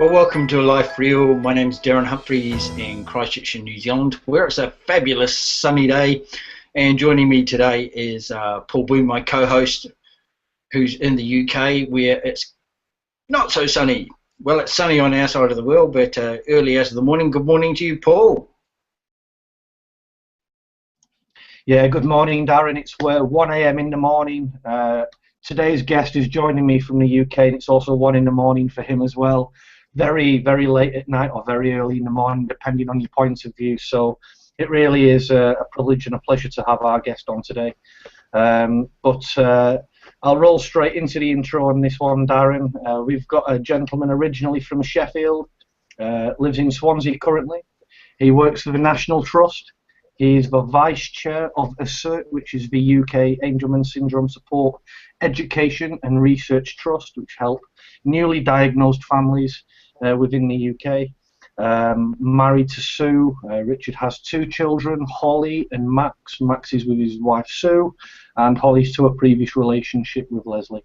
Well, welcome to Alifereal. My name's Darren Humphreys in Christchurch in New Zealand, where it's a fabulous sunny day. And joining me today is Paul Boone, my co-host, who's in the UK, where it's not so sunny. Well, it's sunny on our side of the world, but early hours of the morning. Good morning to you, Paul. Yeah, good morning, Darren. It's 1 a.m. in the morning. Today's guest is joining me from the UK, and it's also 1 in the morning for him as well. Very, very late at night or very early in the morning, depending on your point of view. So it really is a privilege and a pleasure to have our guest on today. But I'll roll straight into the intro on this one, Darren. We've got a gentleman originally from Sheffield, lives in Swansea currently. He works for the National Trust. He is the Vice Chair of ASSERT, which is the UK Angelman Syndrome Support Education and Research Trust, which help newly diagnosed families within the UK. Married to Sue. Richard has 2 children, Holly and Max. Max is with his wife Sue, and Holly's to a previous relationship with Leslie.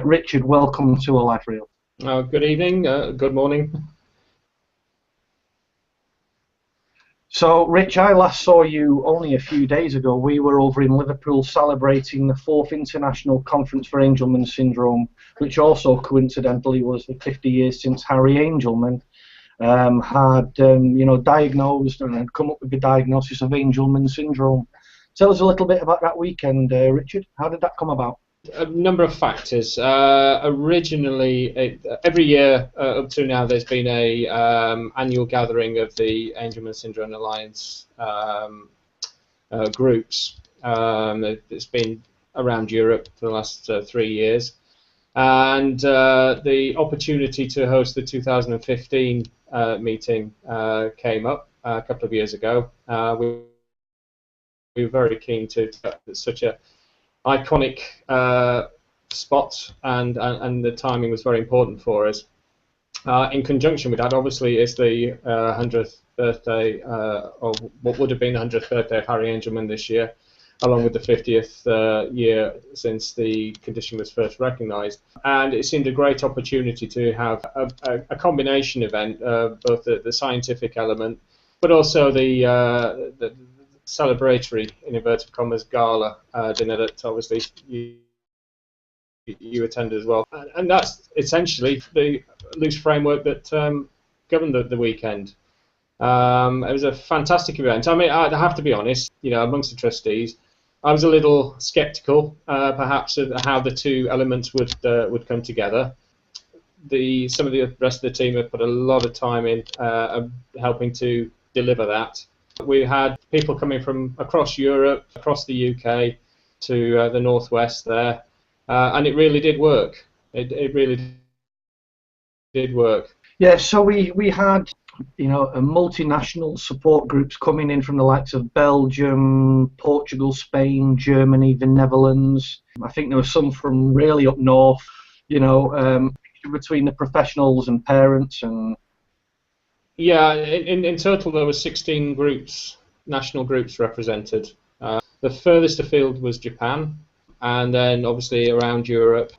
Richard, welcome to Alifereal. Good evening, good morning. So, Rich, I last saw you only a few days ago. We were over in Liverpool celebrating the 4th International Conference for Angelman Syndrome, which also coincidentally was the 50 years since Harry Angelman had diagnosed and had come up with the diagnosis of Angelman Syndrome. Tell us a little bit about that weekend, Richard. How did that come about? A number of factors. Originally, every year up to now, there's been a annual gathering of the Angelman Syndrome Alliance groups. It's been around Europe for the last 3 years, and the opportunity to host the 2015 meeting came up a couple of years ago. We were very keen to such a iconic spot, and the timing was very important for us. In conjunction with that, obviously, is the 100th birthday, or what would have been the 100th birthday of Harry Angelman this year, along with the 50th year since the condition was first recognised. And it seemed a great opportunity to have a combination event, both the scientific element, but also the celebratory, in inverted commas, gala dinner that obviously you attended as well, and that's essentially the loose framework that governed the weekend. It was a fantastic event. I mean, I have to be honest, amongst the trustees, I was a little sceptical, perhaps, of how the two elements would come together. Some of the rest of the team have put a lot of time in helping to deliver that. We had people coming from across Europe, across the UK, to the northwest there, and it really did work. It really did work. Yeah, so we had a multinational support groups coming in from the likes of Belgium, Portugal, Spain, Germany, the Netherlands. I think there were some from really up north. Between the professionals and parents and. Yeah, in total there were 16 groups, national groups represented. The furthest afield was Japan, and then obviously around Europe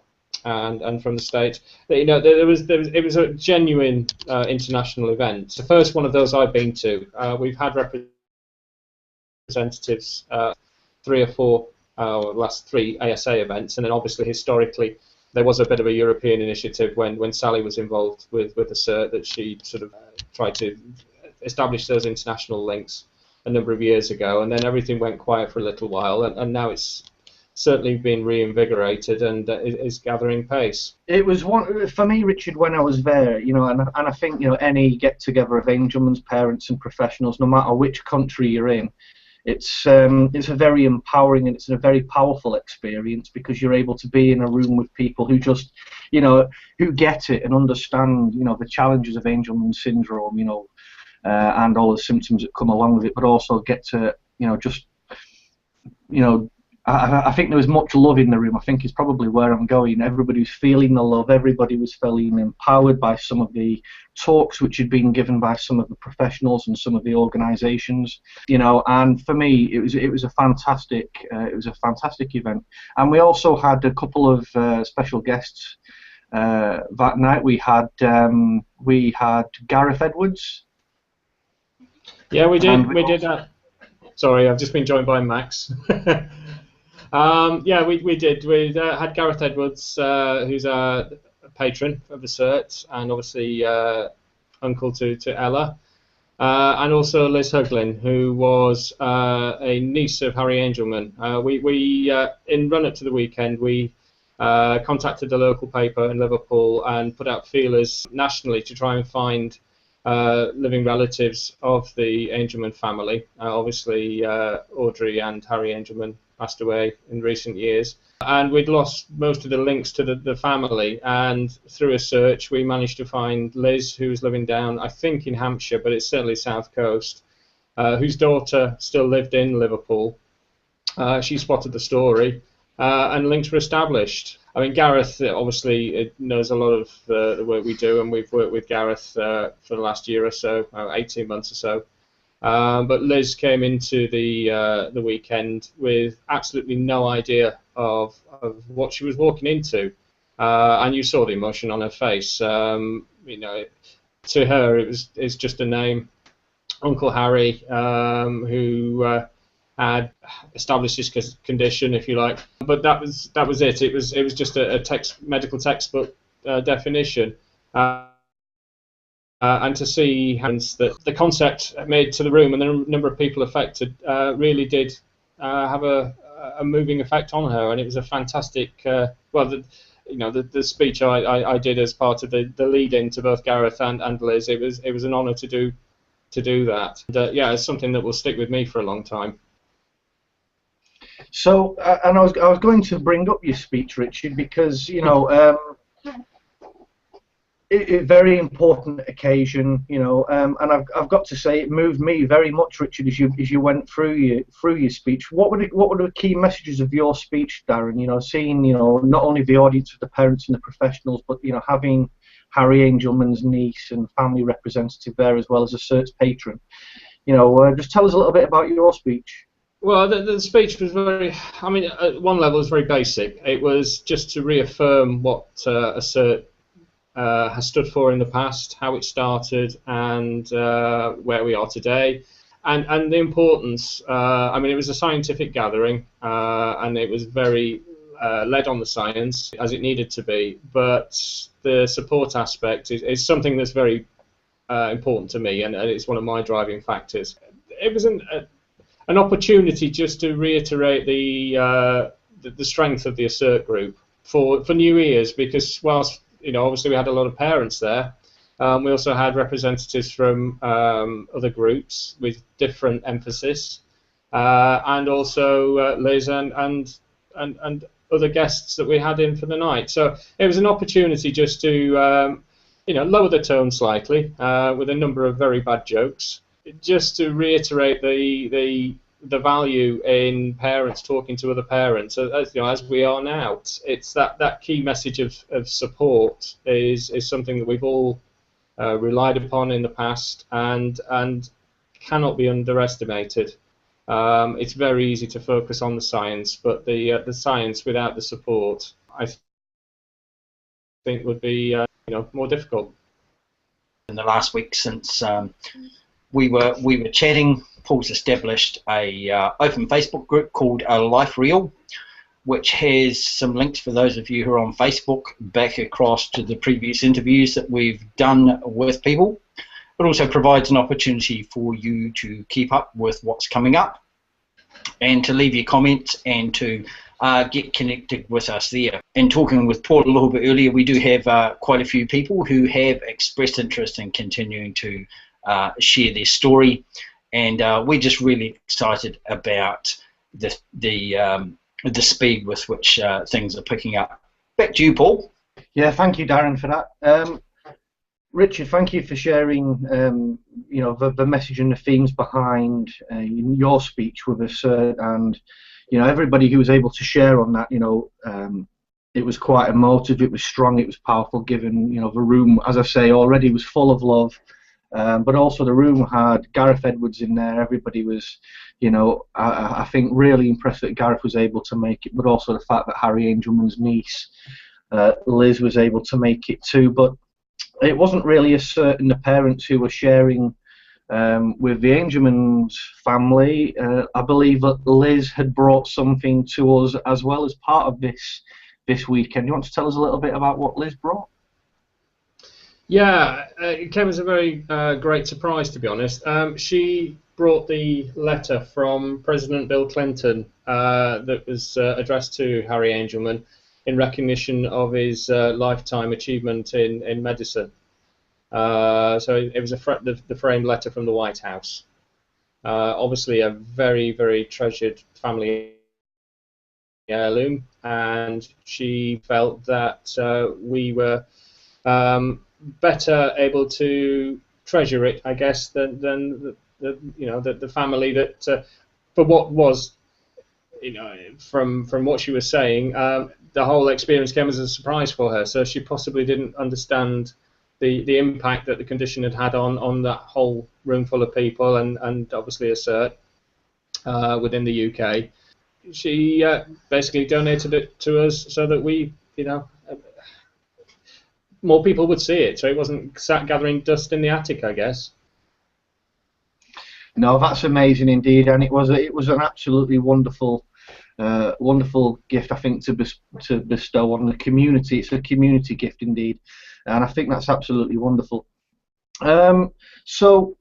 and from the States. It was a genuine international event. It's the first one of those I've been to. We've had representatives 3 or 4 last 3 ASA events, and then obviously historically there was a bit of a European initiative when Sally was involved with the CERT, that she sort of tried to establish those international links a number of years ago, and then everything went quiet for a little while, and now it's certainly been reinvigorated and is gathering pace. It was one for me, Richard, when I was there, and I think any get-together of Angelman's parents and professionals, no matter which country you're in, it's a very empowering and it's a very powerful experience, because you're able to be in a room with people who just, who get it and understand, the challenges of Angelman syndrome, and all the symptoms that come along with it, but also get to, I think there was much love in the room. I think it's probably where I'm going. Everybody was feeling the love. Everybody was feeling empowered by some of the talks which had been given by some of the professionals and some of the organisations. And for me, it was a fantastic event. And we also had a couple of special guests that night we had Gareth Edwards. Yeah, we did. We did that. Sorry, I've just been joined by Max. Yeah, we did. We had Gareth Edwards, who's a patron of the cert, and obviously uncle to Ella, and also Liz Huglin, who was a niece of Harry Angelman. We in run up to the weekend, we contacted the local paper in Liverpool and put out feelers nationally to try and find living relatives of the Angelman family. Obviously, Audrey and Harry Angelman passed away in recent years, and we'd lost most of the links to the family, and through a search we managed to find Liz, who was living down, I think, in Hampshire, but it's certainly South Coast, whose daughter still lived in Liverpool. She spotted the story, and links were established. I mean, Gareth obviously knows a lot of the work we do, and we've worked with Gareth for the last year or so, 18 months or so. But Liz came into the weekend with absolutely no idea of what she was walking into, and you saw the emotion on her face. You know, to her it's just a name, Uncle Harry, who had established his condition, if you like. But that was it. It was just a medical textbook definition. And to see that the concept made to the room and the number of people affected really did have a moving effect on her, and it was a fantastic. The speech I did as part of the lead in to both Gareth and Liz. It was an honour to do that. And, yeah, it's something that will stick with me for a long time. So, and I was going to bring up your speech, Richard, because a very important occasion, and I've got to say it moved me very much, Richard, as you went through your speech. What were the key messages of your speech, Darren? Seeing not only the audience of the parents and the professionals, but having Harry Angelman's niece and family representative there as well as a cert patron. Just tell us a little bit about your speech. Well, the speech was at one level, it was very basic. It was just to reaffirm what a cert has stood for in the past, how it started, and where we are today, and the importance. It was a scientific gathering, and it was very led on the science, as it needed to be, but the support aspect is something that's very important to me, and it's one of my driving factors. It was an opportunity just to reiterate the strength of the Assert group for new ears, because whilst obviously we had a lot of parents there, we also had representatives from other groups with different emphasis, and also Liz and other guests that we had in for the night. So it was an opportunity just to lower the tone slightly with a number of very bad jokes, just to reiterate the value in parents talking to other parents, as we are now. It's that key message of support is something that we've all relied upon in the past and cannot be underestimated. It's very easy to focus on the science, but the science without the support, I think, would be more difficult. In the last week since we were chatting, Paul's established a open Facebook group called Alifereal, which has some links for those of you who are on Facebook back across to the previous interviews that we've done with people. It also provides an opportunity for you to keep up with what's coming up and to leave your comments and to get connected with us there. And talking with Paul a little bit earlier, we do have quite a few people who have expressed interest in continuing to share their story, and we're just really excited about the speed with which things are picking up. Back to you, Paul. Yeah, thank you, Darren, for that. Richard, thank you for sharing the message and the themes behind your speech with us, and everybody who was able to share on that. It was quite emotive, it was strong, it was powerful, given the room, as I say already, was full of love. But also the room had Gareth Edwards in there. Everybody was, I think really impressed that Gareth was able to make it, but also the fact that Harry Angelman's niece Liz was able to make it too, but it wasn't really as certain the parents who were sharing with the Angelman's family. I believe that Liz had brought something to us as well as part of this weekend. You want to tell us a little bit about what Liz brought? Yeah, it came as a very great surprise, to be honest. She brought the letter from President Bill Clinton that was addressed to Harry Angelman in recognition of his lifetime achievement in medicine. So it was the framed letter from the White House. Obviously a very, very treasured family heirloom, and she felt that we were better able to treasure it, I guess, than the family that for what was, from what she was saying, the whole experience came as a surprise for her. So she possibly didn't understand the impact that the condition had had on that whole room full of people, and obviously a cert within the UK. She basically donated it to us so that we, more people would see it, so it wasn't sat gathering dust in the attic, I guess. No, that's amazing indeed, and it was an absolutely wonderful gift, I think, to bestow on the community. It's a community gift indeed, and I think that's absolutely wonderful. So,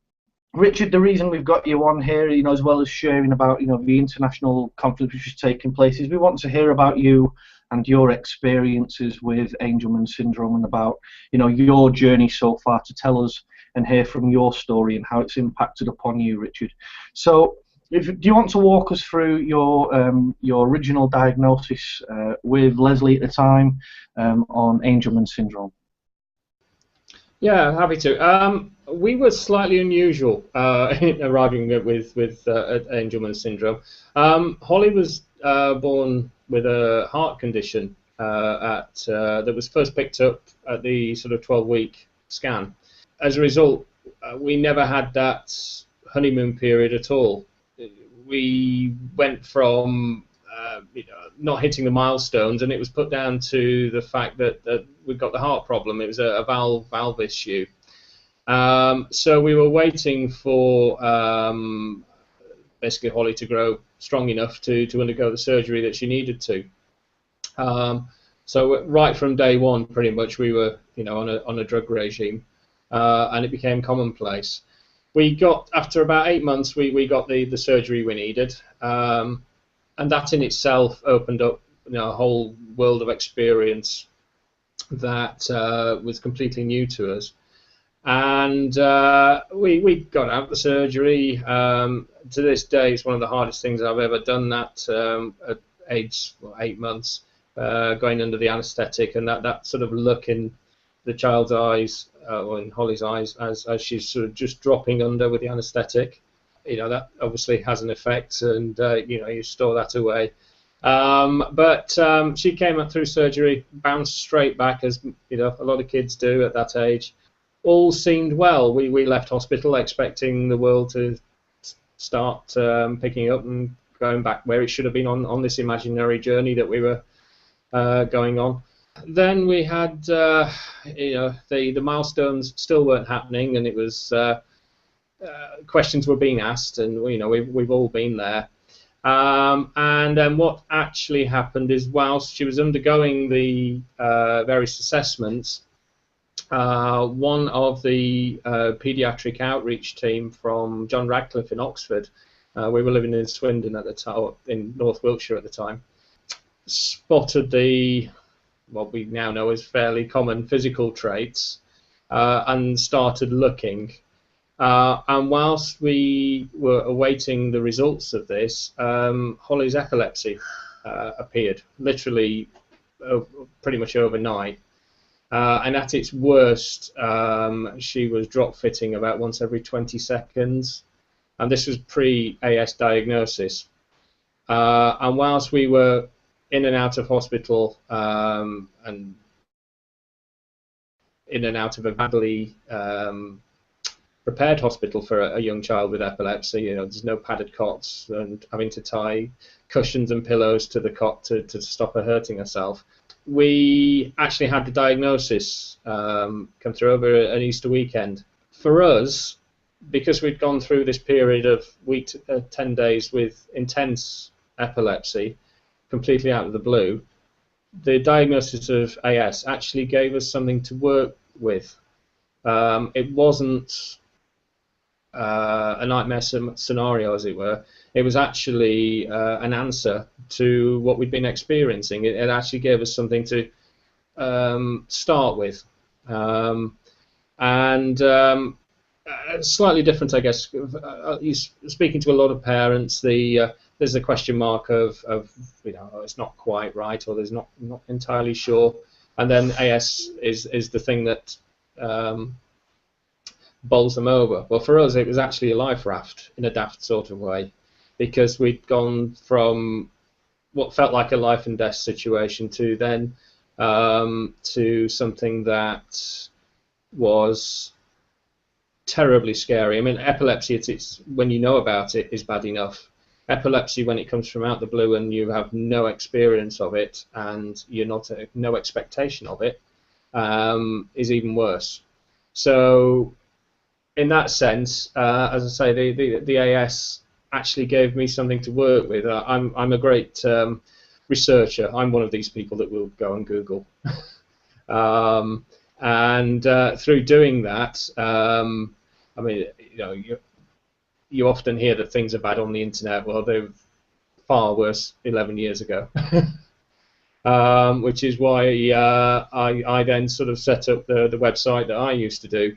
Richard, the reason we've got you on here, as well as sharing about the international conference which is taking place, is we want to hear about you and your experiences with Angelman syndrome, and about your journey so far, to tell us and hear from your story and how it's impacted upon you, Richard. So, do you want to walk us through your original diagnosis with Leslie at the time on Angelman syndrome? Yeah, happy to. We were slightly unusual in arriving with Angelman syndrome. Holly was born with a heart condition that was first picked up at the sort of 12-week scan. As a result, we never had that honeymoon period at all. We went from not hitting the milestones, and it was put down to the fact that we got the heart problem. It was a valve issue. So we were waiting for basically Holly to grow strong enough to undergo the surgery that she needed to. So right from day one, pretty much, we were on a drug regime, and it became commonplace. We got, after about 8 months, we got the surgery we needed, and that in itself opened up a whole world of experience that was completely new to us. And we got out the surgery. To this day, it's one of the hardest things I've ever done, that at age 8 months, going under the anaesthetic, and that sort of look in the child's eyes, or in Holly's eyes, as she's sort of just dropping under with the anaesthetic. That obviously has an effect, and you store that away. But she came up through surgery, bounced straight back, as a lot of kids do at that age. All seemed well. We left hospital expecting the world to start picking up and going back where it should have been on this imaginary journey that we were going on. Then we had, the milestones still weren't happening, and it was questions were being asked, and we've all been there. And then what actually happened is, whilst she was undergoing the various assessments, one of the paediatric outreach team from John Radcliffe in Oxford, we were living in Swindon at the time, in North Wiltshire at the time, spotted what we now know as fairly common physical traits, and started looking. And whilst we were awaiting the results of this, Holly's epilepsy appeared, literally pretty much overnight. And at its worst, she was drop fitting about once every 20 seconds. And this was pre-AS diagnosis. And whilst we were in and out of hospital, and in and out of a badly prepared hospital for a young child with epilepsy, there's no padded cots, and having to tie cushions and pillows to the cot to stop her hurting herself. we actually had the diagnosis come through over an Easter weekend. For us, because we'd gone through this period of 10 days with intense epilepsy, completely out of the blue, the diagnosis of AS actually gave us something to work with. It wasn't a nightmare scenario, as it were. It was actually an answer to what we'd been experiencing. It actually gave us something to start with. Slightly different, I guess. Speaking to a lot of parents, there's a question mark of it's not quite right, or there's not entirely sure, and then AS is the thing that bowls them over. Well, for us, it was actually a life raft in a daft sort of way, because we'd gone from what felt like a life and death situation to then to something that was terribly scary. I mean, epilepsy, it's when you know about it, is bad enough. Epilepsy, when it comes from out the blue and you have no experience of it and you're no expectation of it, is even worse. So, in that sense, as I say, the AS actually gave me something to work with. I'm a great researcher. I'm one of these people that will go and Google, and through doing that, I mean, you often hear that things are bad on the internet. Well, they were far worse 11 years ago, which is why I then sort of set up the website that I used to do,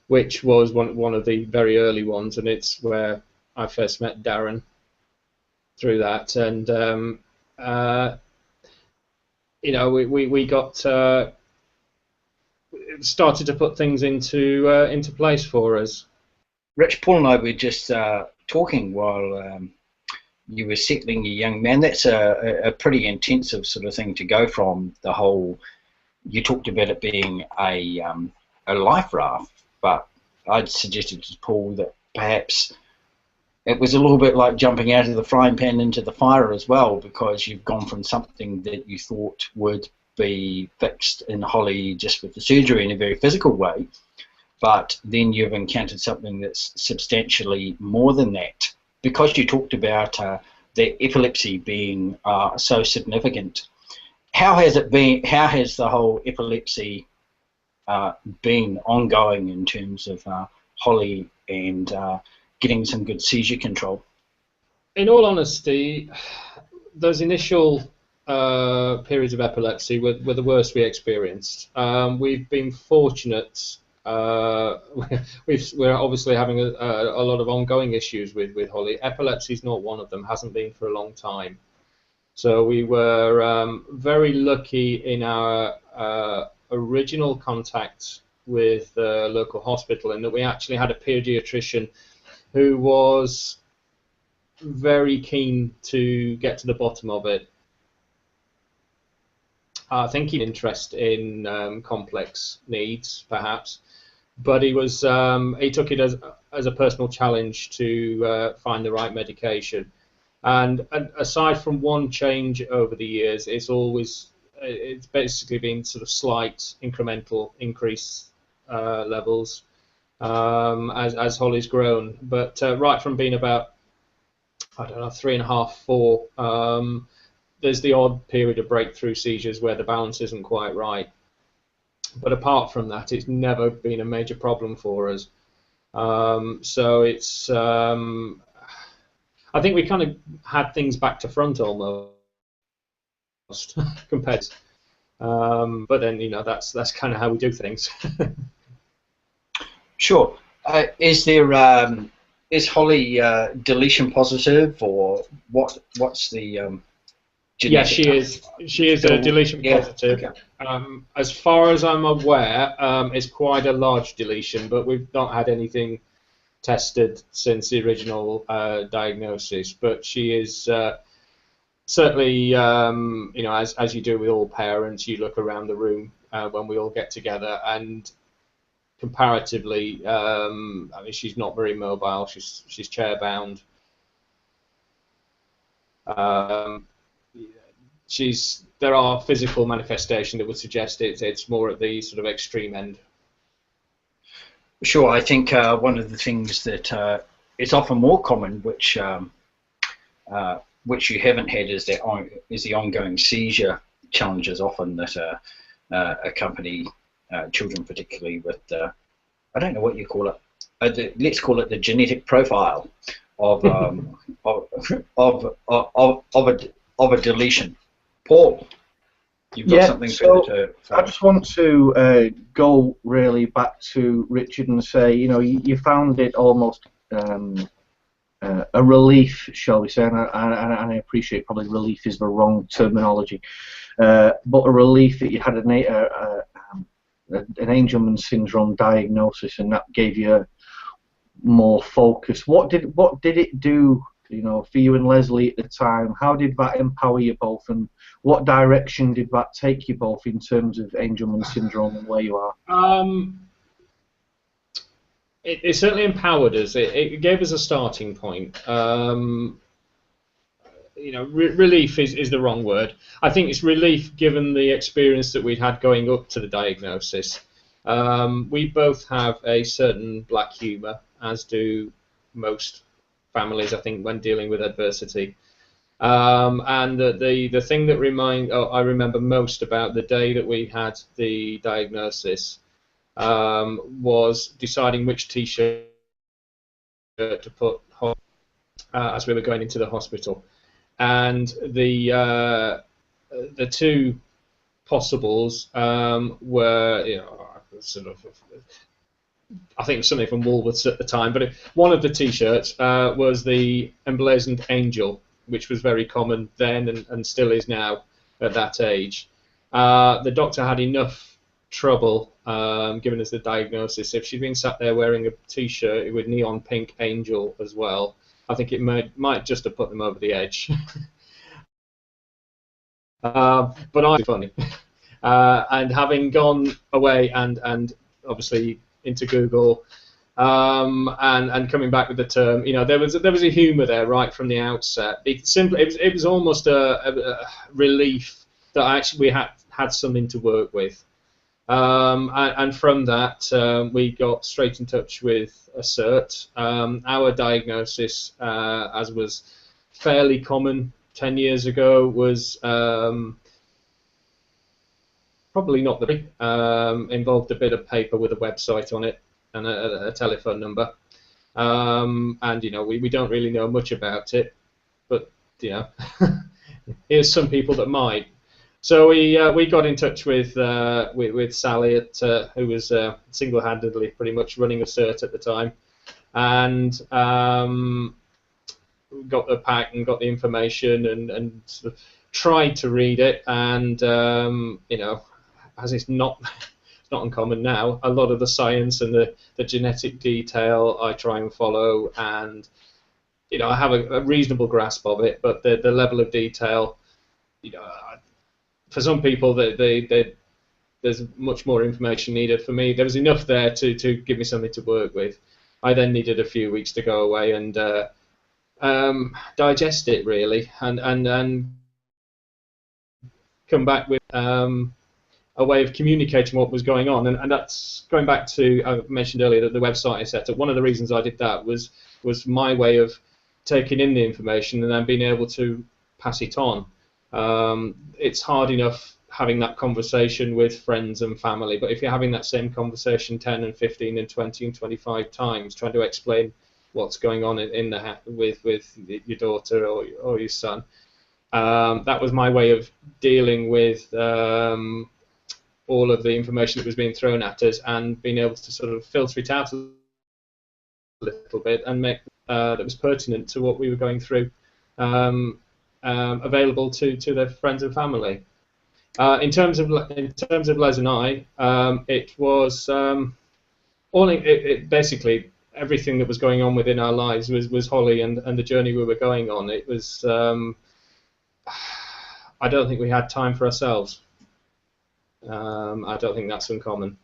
which was one of the very early ones, and it's where I first met Darren through that, and we got started to put things into place for us. Rich, Paul and I were just talking while you were settling your young man. That's a pretty intensive sort of thing to go from the whole. You talked about it being a life raft, but I'd suggested to Paul that perhaps it was a little bit like jumping out of the frying pan into the fire as well, because you've gone from something that you thought would be fixed in Holly just with the surgery in a very physical way, but then you've encountered something that's substantially more than that. Because you talked about the epilepsy being so significant, how has it been? How has the whole epilepsy been ongoing in terms of Holly and getting some good seizure control? In all honesty, those initial periods of epilepsy were the worst we experienced. We've been fortunate. We're obviously having a lot of ongoing issues with Holly. Epilepsy is not one of them, hasn't been for a long time. So we were very lucky in our original contact with the local hospital, in that we actually had a paediatrician who was very keen to get to the bottom of it. I think he had interest in complex needs, perhaps, but he took it as a personal challenge to find the right medication. And aside from one change over the years, it's basically been sort of slight incremental increase levels as Holly's grown. But right from being about, I don't know, 3.5, 4, there's the odd period of breakthrough seizures where the balance isn't quite right. But apart from that, it's never been a major problem for us. So it's, I think we kind of had things back to front almost compared to, but then, that's kind of how we do things. Sure. Is Holly deletion positive, or what's the Yeah, she is. She is a deletion positive. Okay. As far as I'm aware, it's quite a large deletion, but we've not had anything tested since the original diagnosis. But she is certainly, as you do with all parents, you look around the room when we all get together, and comparatively, I mean, she's not very mobile. She's chair bound. there are physical manifestations that would suggest it's more at the sort of extreme end. Sure, I think one of the things that is often more common, which you haven't had, is the ongoing seizure challenges often that accompany children, particularly with I don't know what you call it. Let's call it the genetic profile of a deletion. Paul, you've got something further to. I just want to go really back to Richard and say, you found it almost a relief, shall we say, and I appreciate probably relief is the wrong terminology, but a relief that you had an Angelman syndrome diagnosis, and that gave you more focus. What did it do, for you and Leslie at the time? How did that empower you both, and what direction did that take you both in terms of Angelman syndrome and where you are? It certainly empowered us. It gave us a starting point. Relief is the wrong word. I think it's relief given the experience that we'd had going up to the diagnosis. We both have a certain black humour, as do most families, I think, when dealing with adversity. And the thing that I remember most about the day that we had the diagnosis was deciding which T-shirt to put as we were going into the hospital. And the two possibles were, sort of, I think it was something from Woolworths at the time, but one of the T-shirts was the emblazoned angel, which was very common then and still is now at that age. The doctor had enough trouble giving us the diagnosis. If she'd been sat there wearing a T-shirt with neon pink angel as well, I think it might just have put them over the edge. But I funny. And having gone away and obviously into Google and coming back with the term, there was a humour there right from the outset. It was almost a relief that actually we had something to work with. And from that, we got straight in touch with ASSERT. Our diagnosis, as was fairly common 10 years ago, was probably not the big. Involved a bit of paper with a website on it and a telephone number. And we don't really know much about it, but here's some people that might. So we got in touch with Sally, who was single-handedly pretty much running ASSERT at the time, and got the pack and got the information and sort of tried to read it, and as it's not uncommon now, a lot of the science and the genetic detail I try and follow, and I have a reasonable grasp of it, but the level of detail, for some people, there's much more information needed. For me, there was enough there to give me something to work with. I then needed a few weeks to go away and digest it, really, and come back with a way of communicating what was going on. And that's going back to, I mentioned earlier that the website I set up. One of the reasons I did that was my way of taking in the information and then being able to pass it on. It's hard enough having that conversation with friends and family, but if you're having that same conversation 10 and 15 and 20 and 25 times, trying to explain what's going on with your daughter or your son, that was my way of dealing with all of the information that was being thrown at us and being able to sort of filter it out a little bit and make that was pertinent to what we were going through. Available to their friends and family. In terms of Les and I, it was basically everything that was going on within our lives was Holly and the journey we were going on. It was I don't think we had time for ourselves. I don't think that's uncommon.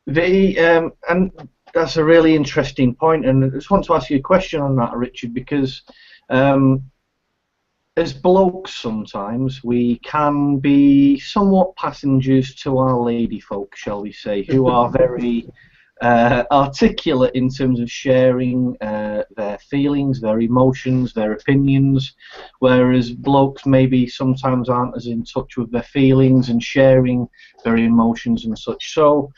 And that's a really interesting point, and I just want to ask you a question on that, Richard, because as blokes, sometimes we can be somewhat passengers to our lady folk, shall we say, who are very articulate in terms of sharing their feelings, their emotions, their opinions, whereas blokes maybe sometimes aren't as in touch with their feelings and sharing their emotions and such. So,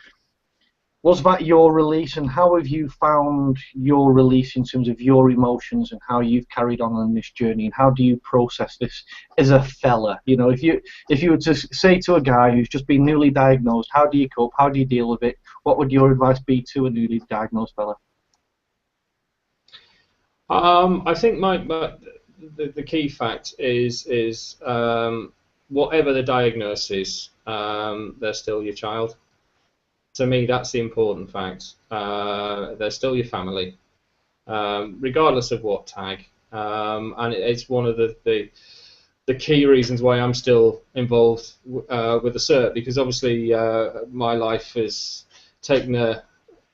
was that your release, and how have you found your release in terms of your emotions and how you've carried on this journey, and how do you process this as a fella? You know, if you were to say to a guy who's just been newly diagnosed, how do you cope? How do you deal with it? What would your advice be to a newly diagnosed fella? I think the key fact is whatever the diagnosis, they're still your child. To me, that's the important fact. They're still your family, regardless of what tag. And it's one of the key reasons why I'm still involved with the CERT, because obviously my life has taken an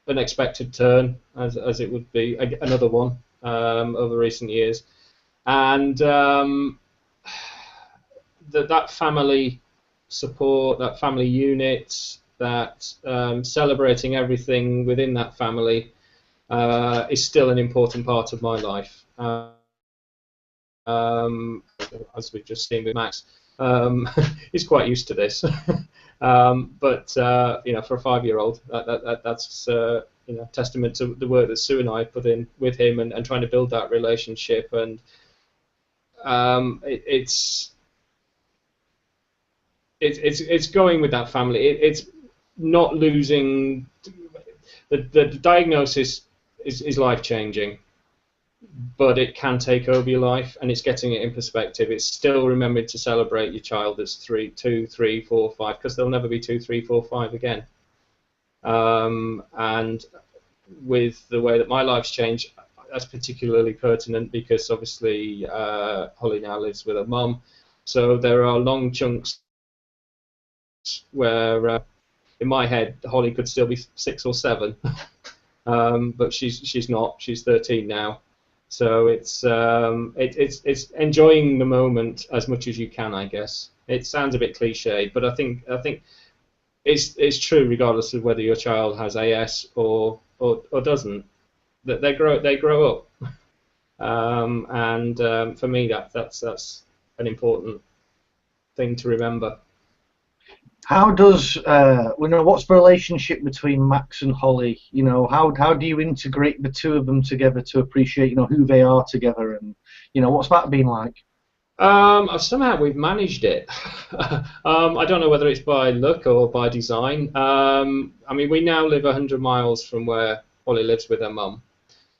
unexpected turn, as it would be another one over recent years, and that family support, that family unit, that celebrating everything within that family is still an important part of my life. As we've just seen with Max, he's quite used to this. But you know, for a 5-year-old, that's testament to the work that Sue and I put in with him and trying to build that relationship. And it's going with that family. It's not losing. The diagnosis is life-changing, but it can take over your life, and it's getting it in perspective. It's still remembering to celebrate your child as 2, 3, 4, 5, because there'll never be 2, 3, 4, 5 again. And with the way that my life's changed, that's particularly pertinent because obviously Holly now lives with her mum, so there are long chunks where in my head Holly could still be 6 or 7, but she's not. She's 13 now. So it's enjoying the moment as much as you can, I guess. It sounds a bit cliched, but I think it's true regardless of whether your child has AS or doesn't. That they grow up, and for me that's an important thing to remember. How does what's the relationship between Max and Holly? You know, how do you integrate the two of them together to appreciate who they are together, and what's that been like? Somehow we've managed it. I don't know whether it's by luck or by design. I mean, we now live 100 miles from where Holly lives with her mum.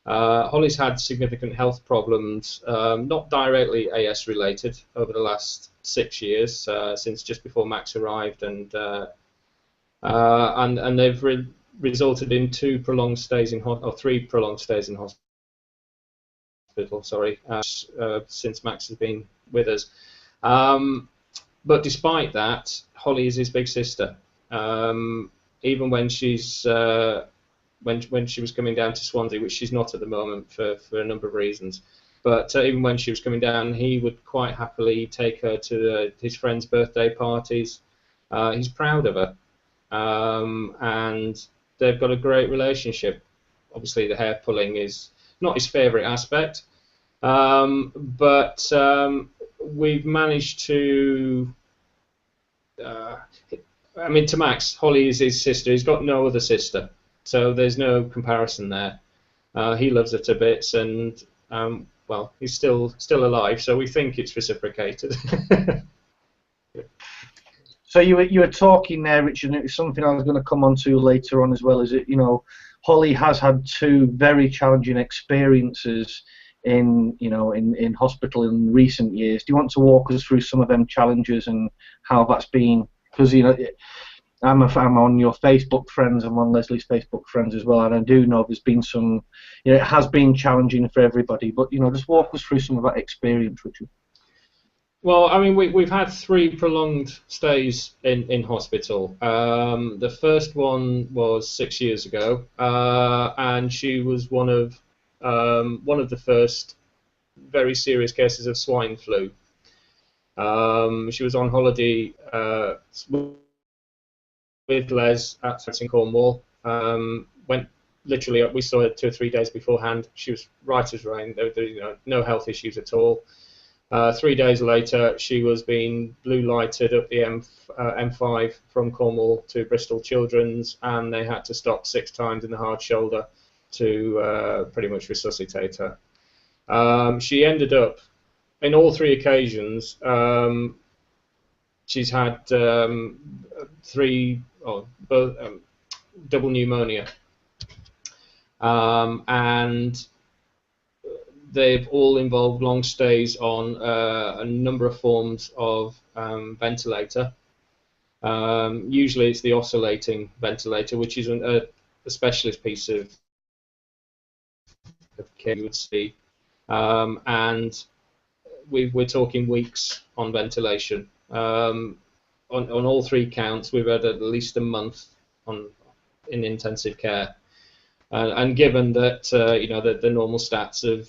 Holly's had significant health problems, not directly AS related, over the last 6 years, since just before Max arrived, and they've resulted in 3 prolonged stays in hospital. Sorry, since Max has been with us. But despite that, Holly is his big sister. Even when she's when she was coming down to Swansea, which she's not at the moment for a number of reasons, but even when she was coming down, he would quite happily take her to his friends' birthday parties. He's proud of her, and they've got a great relationship. Obviously, the hair pulling is not his favourite aspect, but we've managed to. I mean, to Max, Holly is his sister. He's got no other sister, so there's no comparison there. He loves her to bits, and well, he's still alive, so we think it's reciprocated. So you were talking there, Richard, and it was something I was going to come on to later on as well. Is it Holly has had 2 very challenging experiences in hospital in recent years. Do you want to walk us through some of them challenges and how that's been? Because I'm on your Facebook friends, I'm on Leslie's Facebook friends as well, and I do know there's been some, it has been challenging for everybody. But just walk us through some of that experience, Richard. Well, I mean, we've had 3 prolonged stays in hospital. The first one was 6 years ago, and she was one of the first very serious cases of swine flu. She was on holiday with Les at in Cornwall. Went literally, we saw her 2 or 3 days beforehand. She was right as rain. There were no health issues at all. 3 days later, she was being blue lighted up the M5 from Cornwall to Bristol Children's, and they had to stop 6 times in the hard shoulder to pretty much resuscitate her. She ended up, in all 3 occasions, she's had double pneumonia, and they've all involved long stays on a number of forms of ventilator. Usually it's the oscillating ventilator, which is a specialist piece of care you would see. And we're talking weeks on ventilation. On all 3 counts, we've had at least a month in intensive care. And given that the normal stats of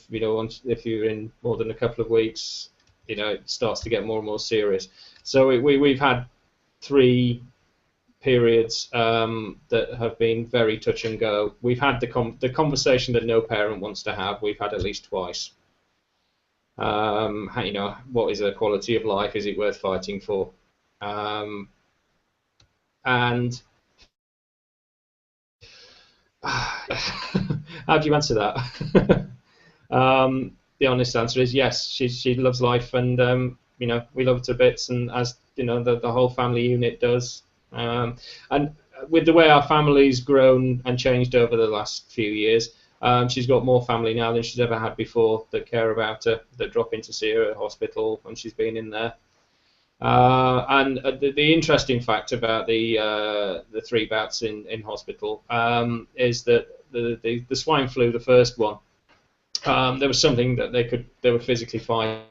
if you're in more than a couple of weeks, it starts to get more and more serious. So we've had 3 periods that have been very touch and go. We've had the conversation that no parent wants to have. We've had at least twice. What is a quality of life? Is it worth fighting for? And how do you answer that? The honest answer is yes. She loves life, and we love her to bits, and as the whole family unit does. And with the way our family's grown and changed over the last few years, she's got more family now than she's ever had before that care about her, that drop in to see her at hospital when she's been in there. And the interesting fact about the 3 bouts in hospital is that the swine flu, the first one, there was something that they were physically fighting.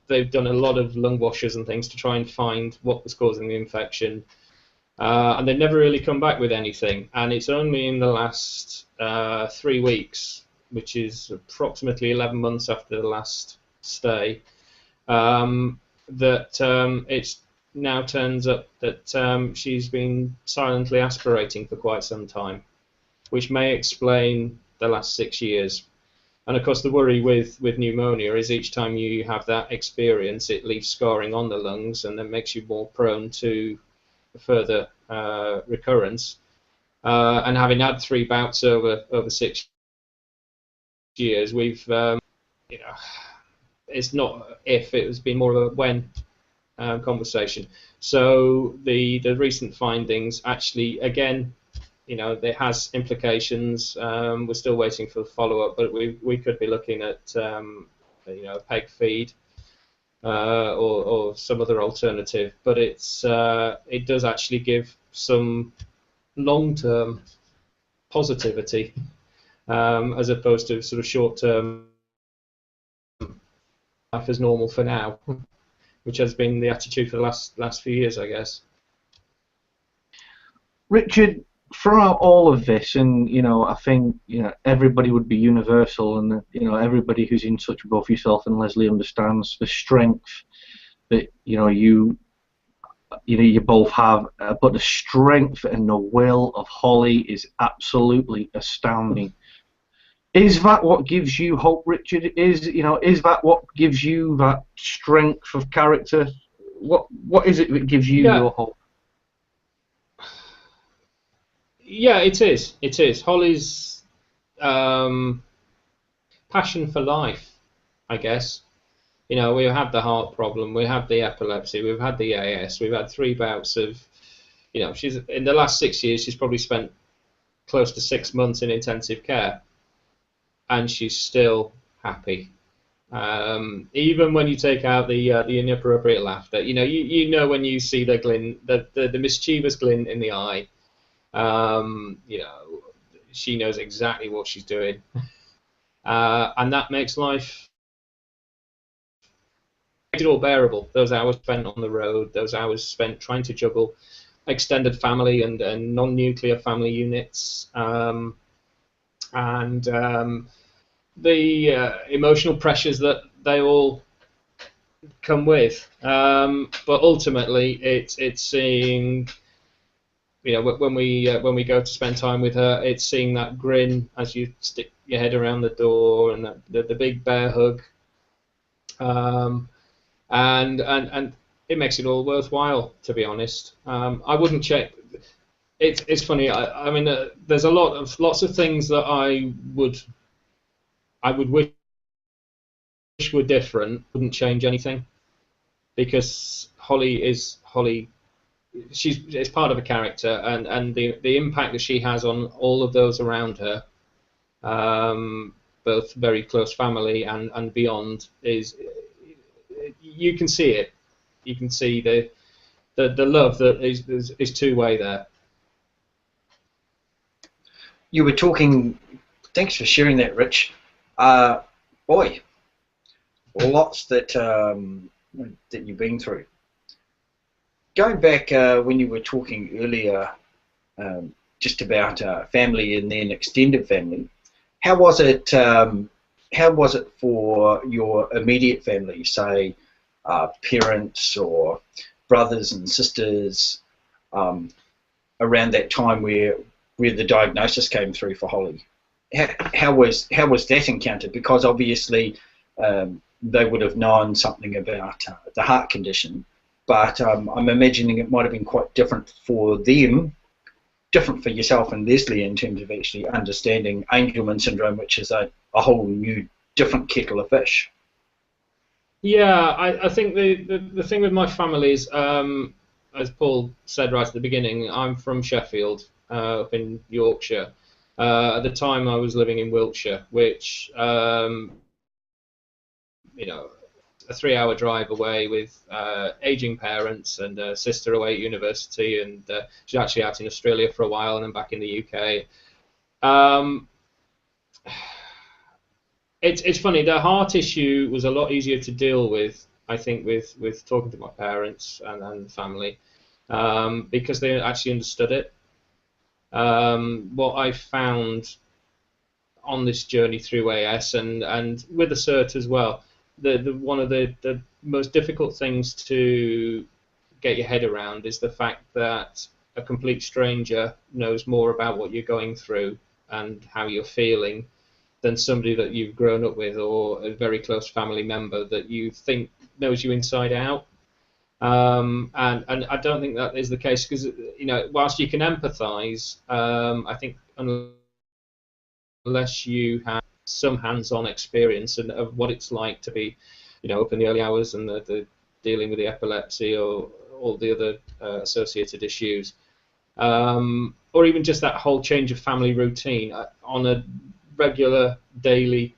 They've done a lot of lung washes and things to try and find what was causing the infection, and they've never really come back with anything. And it's only in the last 3 weeks, which is approximately 11 months after the last stay, that it now turns up that she's been silently aspirating for quite some time, which may explain the last 6 years. And of course the worry with pneumonia is each time you have that experience, it leaves scarring on the lungs and then makes you more prone to further recurrence. And having had 3 bouts over 6 years, we've it's not if, it has been more of a when conversation. So the recent findings actually, again, there has implications. We're still waiting for the follow-up, but we could be looking at peg feed or some other alternative. But it does actually give some long-term positivity as opposed to sort of short-term life as normal for now, which has been the attitude for the last few years, I guess. Richard, throughout all of this, and I think everybody would be universal, and everybody who's in touch with both yourself and Leslie understands the strength that you both have, but the strength and the will of Holly is absolutely astounding. Is that what gives you hope, Richard? Is that what gives you that strength of character? What is it that gives you your hope? Yeah, it is. It is. Holly's passion for life, I guess. We had the heart problem, we had the epilepsy, we've had the AS, we've had 3 bouts of, she's in the last 6 years, she's probably spent close to 6 months in intensive care, and she's still happy. Even when you take out the inappropriate laughter, when you see the glint, the mischievous glint in the eye. She knows exactly what she's doing, and that makes life all bearable. Those hours spent on the road, those hours spent trying to juggle extended family and non-nuclear family units, and emotional pressures that they all come with. But ultimately, it's seeing, when we go to spend time with her, it's seeing that grin as you stick your head around the door, and the big bear hug, and it makes it all worthwhile, to be honest. I wouldn't check. It's funny. I mean, there's lots of things that I would wish were different. Wouldn't change anything, because Holly is Holly. It's part of a character, and the impact that she has on all of those around her, both very close family and beyond, is, you can see it. You can see the love that is two-way there. You were talking. Thanks for sharing that, Rich. Boy, lots that you've been through. Going back when you were talking earlier, just about family and then extended family, how was it? How was it for your immediate family, say parents or brothers and sisters, around that time where the diagnosis came through for Holly? How was that encountered? Because obviously they would have known something about the heart condition, but I'm imagining it might have been quite different for them, different for yourself and Leslie in terms of actually understanding Angelman syndrome, which is a whole new, different kettle of fish. Yeah, I think the thing with my family is, as Paul said right at the beginning, I'm from Sheffield, up in Yorkshire. At the time, I was living in Wiltshire, which, a 3-hour drive away with aging parents and a sister away at university, and she's actually out in Australia for a while and then back in the UK. It's funny, the heart issue was a lot easier to deal with, I think, with talking to my parents and family, because they actually understood it. What I found on this journey through AS and with the CERT as well, one of the most difficult things to get your head around is the fact that a complete stranger knows more about what you're going through and how you're feeling than somebody that you've grown up with or a very close family member that you think knows you inside out. And I don't think that is the case, because whilst you can empathise, I think unless you have some hands-on experience of what it's like to be, up in the early hours and the dealing with the epilepsy or all the other associated issues, or even just that whole change of family routine on a regular daily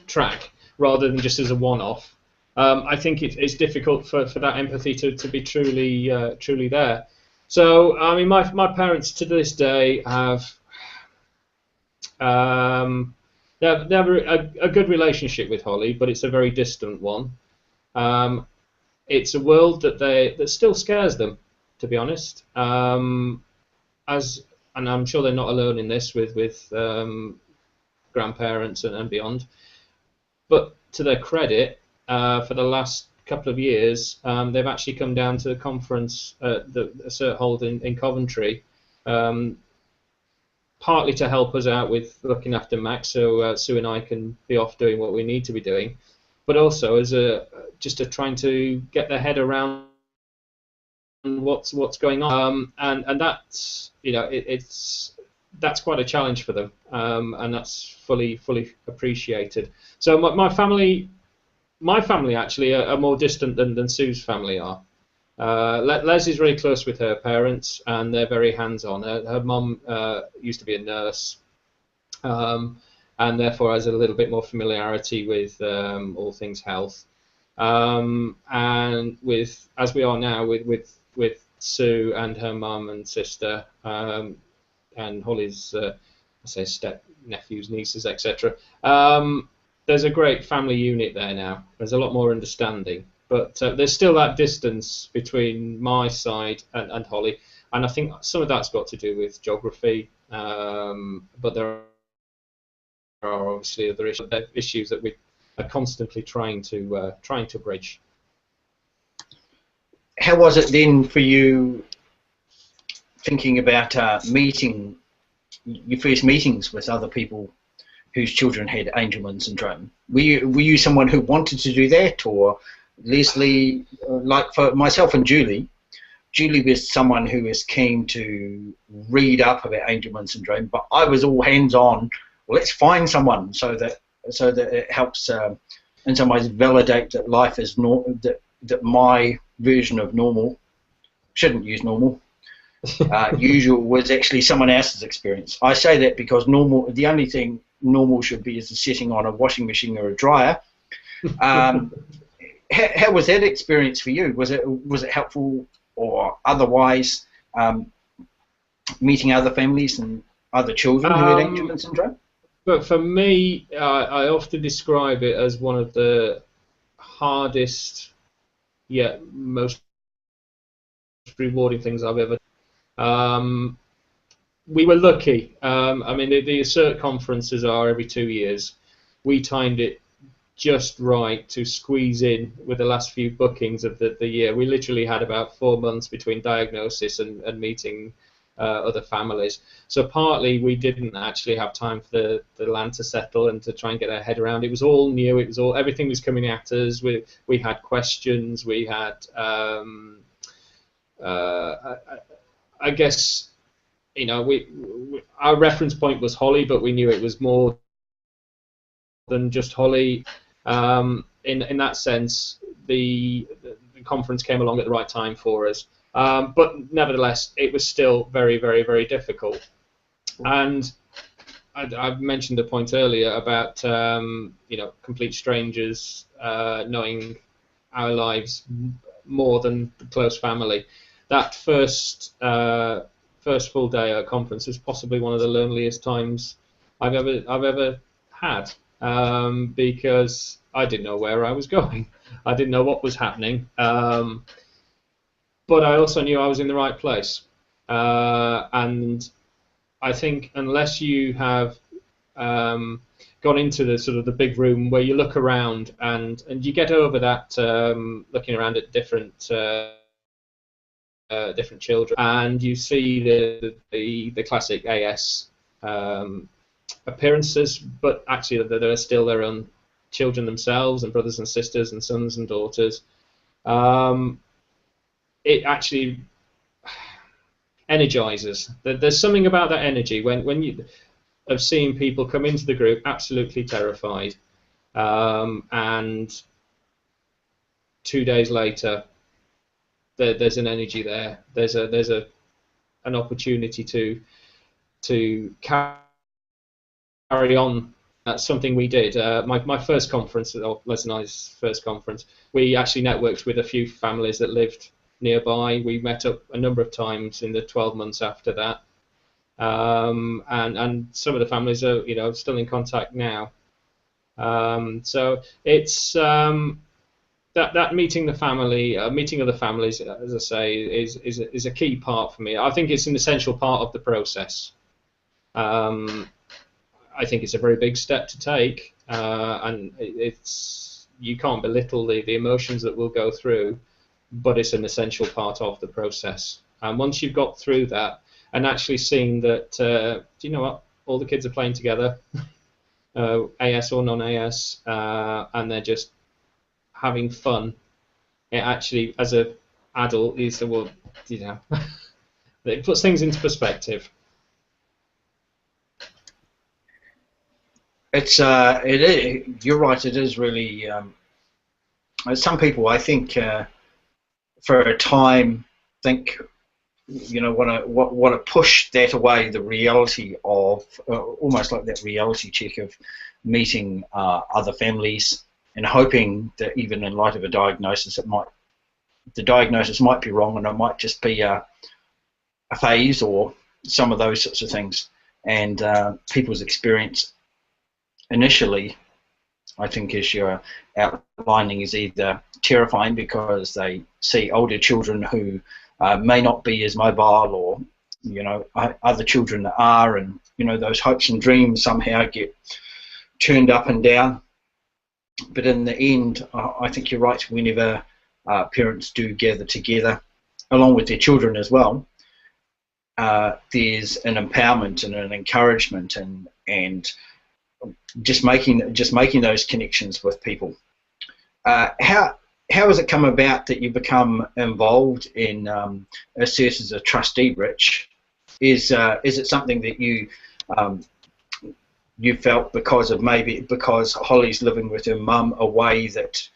track, rather than just as a one-off. I think it's difficult for that empathy to be truly there. So, I mean, my parents to this day have they have a good relationship with Holly, but it's a very distant one. It's a world that still scares them, to be honest. And I'm sure they're not alone in this with grandparents and beyond. But to their credit, for the last couple of years, they've actually come down to the conference the CERT hold in Coventry, partly to help us out with looking after Max, so Sue and I can be off doing what we need to be doing, but also as just trying to get their head around what's going on, and that's that's quite a challenge for them, and that's fully appreciated. So my family actually are more distant than Sue's family are. Les is very close with her parents, and they're very hands-on. Her mum used to be a nurse, and therefore has a little bit more familiarity with all things health. And with, as we are now, with Sue and her mum and sister, and Holly's, I say, step nephews, nieces, etc. There's a great family unit there now. There's a lot more understanding, but there's still that distance between my side and Holly, and I think some of that's got to do with geography. but there are obviously other issues that we are constantly trying to bridge. How was it then for you thinking about meeting your first meetings with other people whose children had Angelman syndrome? Were you someone who wanted to do that, or Leslie, like for myself and Julie was someone who was keen to read up about Angelman syndrome, but I was all hands on. Well, let's find someone so that it helps in some ways validate that life is that my version of normal, shouldn't use normal, usual was actually someone else's experience. I say that because the only thing normal should be is a setting on a washing machine or a dryer. How was that experience for you? Was it helpful or otherwise, meeting other families and other children who had Angelman syndrome? But for me, I often describe it as one of the hardest yet most rewarding things I've ever done. We were lucky. I mean, the ASSERT conferences are every 2 years. We timed it just right to squeeze in with the last few bookings of the year. We literally had about 4 months between diagnosis and meeting other families. So partly we didn't actually have time for the land to settle and to try and get our head around. It was all new. It was everything was coming at us. We had questions. We had I guess, you know, our reference point was Holly, but we knew it was more than just Holly. In that sense, the conference came along at the right time for us. But nevertheless, it was still very, very, very difficult. And I mentioned a point earlier about you know, complete strangers knowing our lives more than the close family. That first full day at a conference was possibly one of the loneliest times I've ever had, because I didn't know where I was going. I didn't know what was happening. But I also knew I was in the right place, and I think unless you have gone into the sort of the big room where you look around and you get over that looking around at different children, and you see the classic AS appearances, but actually they're still their own children themselves, and brothers and sisters and sons and daughters. It actually energizes. There's something about that energy when you have seen people come into the group absolutely terrified, and 2 days later there's an energy there. There's an opportunity to carry on. That's something we did. My first conference, or Les and I's first conference, we actually networked with a few families that lived nearby. We met up a number of times in the 12 months after that, and some of the families are, you know, still in contact now. So it's that meeting the family, meeting other families, as I say, is a key part for me. I think it's an essential part of the process. I think it's a very big step to take, and you can't belittle the emotions that we'll go through, but it's an essential part of the process. And once you've got through that and actually seeing that, do you know what, all the kids are playing together, AS or non-AS, and they're just having fun, it actually, as an adult, you say, well, you know, it puts things into perspective. You're right. It is really. Some people, I think, for a time, think, you know, want to push that away. The reality of almost like that reality check of meeting other families and hoping that even in light of a diagnosis, the diagnosis might be wrong, and it might just be a phase or some of those sorts of things. And people's experience initially, I think, as you're outlining, is either terrifying because they see older children who may not be as mobile or other children that are, and those hopes and dreams somehow get turned up and down. But in the end, I think you're right. Whenever parents do gather together, along with their children as well, there's an empowerment and an encouragement, and just making those connections with people. How has it come about that you become involved in ASSERT as a trustee, Rich? Is it something that you felt because Holly's living with her mum, a way that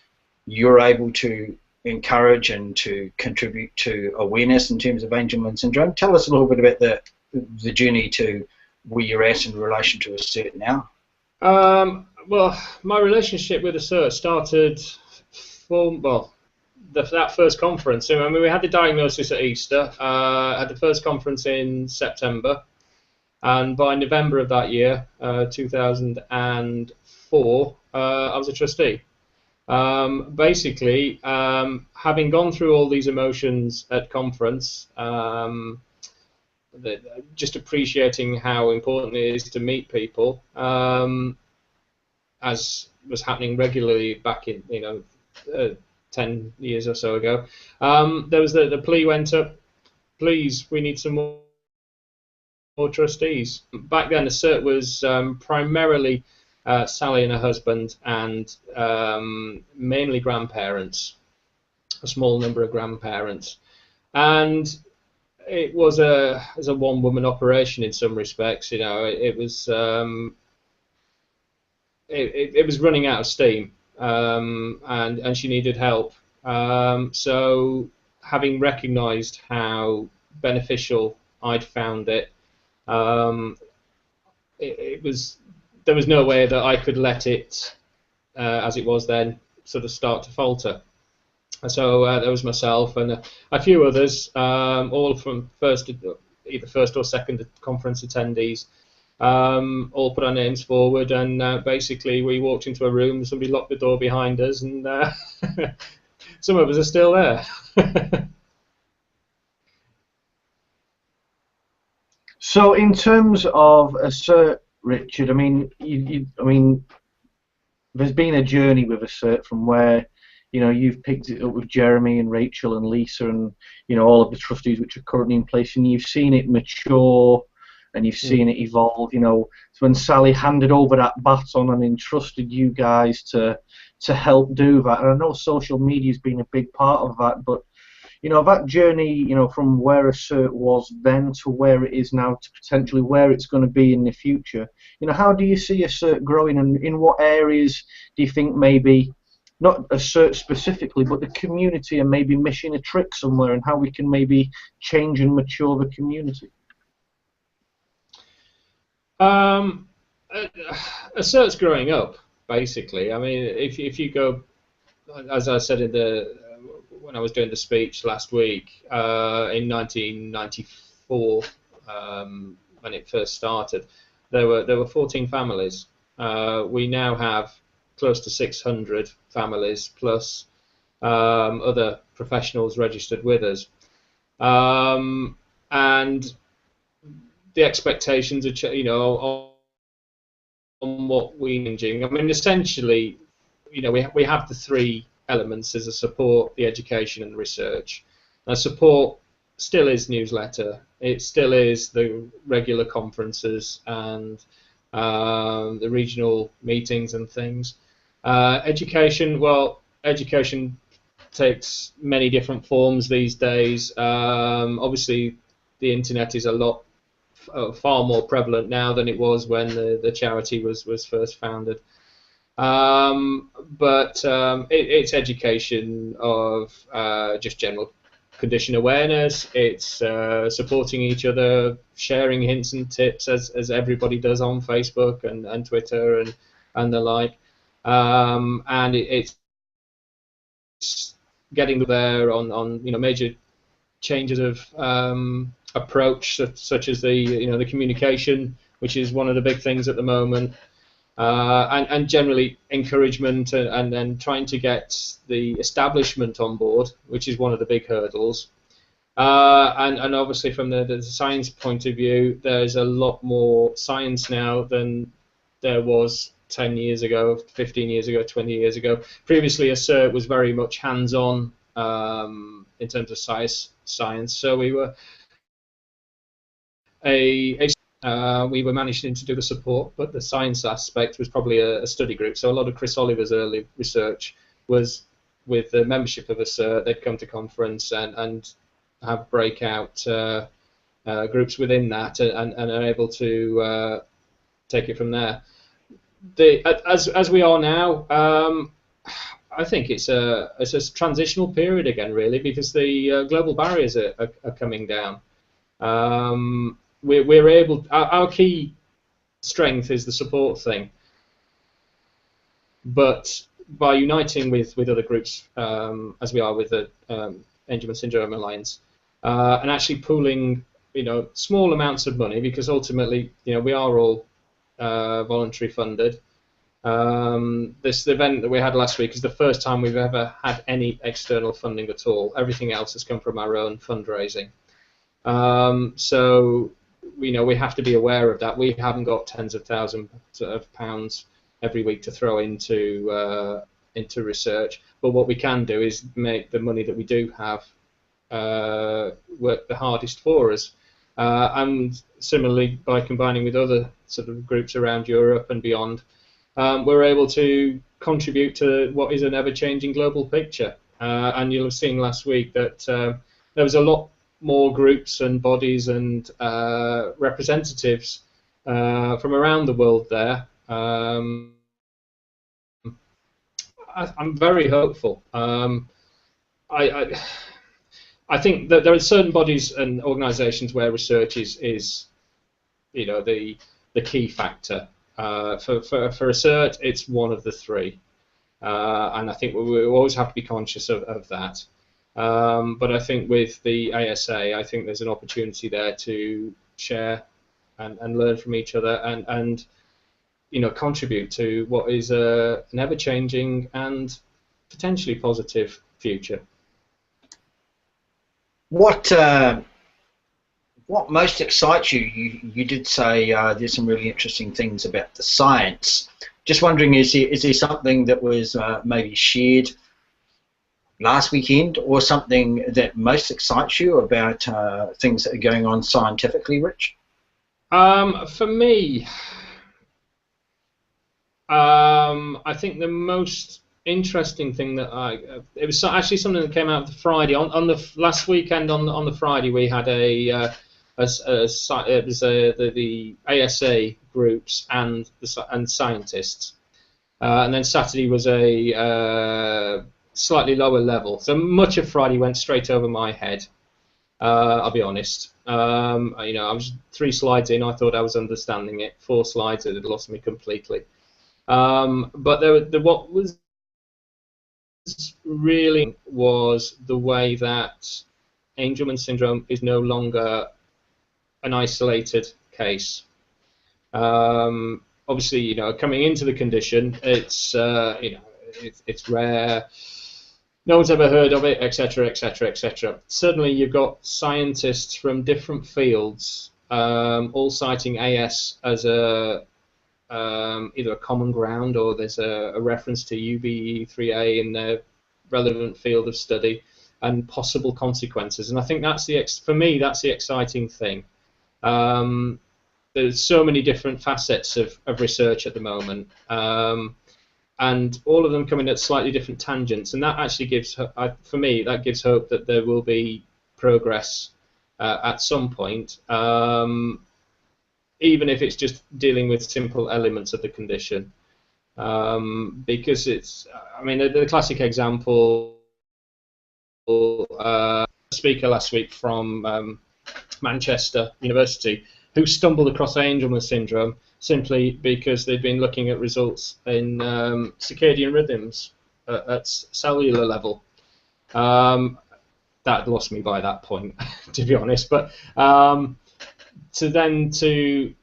you're able to encourage and to contribute to awareness in terms of Angelman syndrome? Tell us a little bit about the journey to where you're at in relation to ASSERT now. Well, my relationship with ASSERT started from that first conference. I mean, we had the diagnosis at Easter. Had the first conference in September, and by November of that year, 2004, I was a trustee. Basically, having gone through all these emotions at conference, just appreciating how important it is to meet people, as was happening regularly back in 10 years or so ago. There was the plea went up, please, we need some more trustees. Back then, ASSERT was primarily Sally and her husband, and mainly grandparents, a small number of grandparents, and it was a one-woman operation in some respects. It was it was running out of steam, and she needed help. So, having recognised how beneficial I'd found it, there was no way that I could let it, as it was then, sort of start to falter. So there was myself and a few others, all from either first or second conference attendees, all put our names forward, and basically we walked into a room, somebody locked the door behind us, and some of us are still there. So in terms of ASSERT, Richard, I mean, there's been a journey with ASSERT from where, you've picked it up with Jeremy and Rachel and Lisa and, all of the trustees which are currently in place, and you've seen it mature and you've seen it evolve. So when Sally handed over that baton and entrusted you guys to help do that, and I know social media's been a big part of that, but that journey, from where ASSERT was then to where it is now to potentially where it's going to be in the future, how do you see ASSERT growing, and in what areas do you think maybe, not ASSERT specifically, but the community are maybe missing a trick somewhere, and how we can maybe change and mature the community? ASSERT's growing up, basically. I mean, if you go, as I said when I was doing the speech last week, in 1994, when it first started, there were 14 families. We now have close to 600 families, plus other professionals registered with us, and the expectations are, on what we're changing. I mean, essentially, we have the three elements as a support: the education and the research. Support still is newsletter. It still is the regular conferences and the regional meetings and things. Education, well, education takes many different forms these days. Obviously, the internet is far more prevalent now than it was when the charity was first founded. But it's education of just general condition awareness. It's supporting each other, sharing hints and tips as everybody does on Facebook and Twitter and the like. And it's getting there on major changes of approach, such as the communication, which is one of the big things at the moment. And generally encouragement and then trying to get the establishment on board, which is one of the big hurdles. And obviously from the science point of view, there's a lot more science now than there was 10 years ago, 15 years ago, 20 years ago. Previously, ASSERT was very much hands-on in terms of science. So we were we were managing to do the support, but the science aspect was probably a study group. So a lot of Chris Oliver's early research was with the membership of ASSERT. They'd come to conference and have breakout groups within that, and are able to take it from there. As we are now, I think it's a transitional period again, really, because the global barriers are coming down. We're able. Our key strength is the support thing, but by uniting with other groups, as we are with the Angelman Syndrome Alliance, and actually pooling, small amounts of money, because ultimately, we are all voluntary funded. This event that we had last week is the first time we've ever had any external funding at all. Everything else has come from our own fundraising. So we have to be aware of that. We haven't got tens of thousands of pounds every week to throw into research, but what we can do is make the money that we do have work the hardest for us. And similarly, by combining with other sort of groups around Europe and beyond, we're able to contribute to what is an ever-changing global picture. And you'll have seen last week that there was a lot more groups and bodies and representatives from around the world there. I'm very hopeful. I think that there are certain bodies and organisations where research is the key factor. For ASSERT, it's one of the three, and I think we always have to be conscious of that. But I think with the ASA, I think there's an opportunity there to share and learn from each other and contribute to what is an ever-changing and potentially positive future. What most excites you? You did say there's some really interesting things about the science. Just wondering, is there something that was maybe shared last weekend, or something that most excites you about things that are going on scientifically, Rich? For me, I think the most interesting thing that it was actually something that came out the Friday on the last weekend. On the Friday, we had the ASA groups and scientists, and then Saturday was a slightly lower level. So much of Friday went straight over my head. I'll be honest. I was 3 slides in. I thought I was understanding it. 4 slides, it had lost me completely. But what was really was the way that Angelman syndrome is no longer an isolated case. Obviously, coming into the condition, it's it's rare. No one's ever heard of it, etc., etc., etc. Certainly, you've got scientists from different fields all citing AS as either a common ground, or there's a reference to UBE3A in the relevant field of study and possible consequences. And I think for me that's the exciting thing. There's so many different facets of research at the moment, and all of them coming at slightly different tangents, and that actually gives, for me, that gives hope that there will be progress at some point, even if it's just dealing with simple elements of the condition. Because it's, the classic example, speaker last week from Manchester University, who stumbled across Angelman syndrome simply because they'd been looking at results in circadian rhythms at cellular level. That lost me by that point, to be honest. But to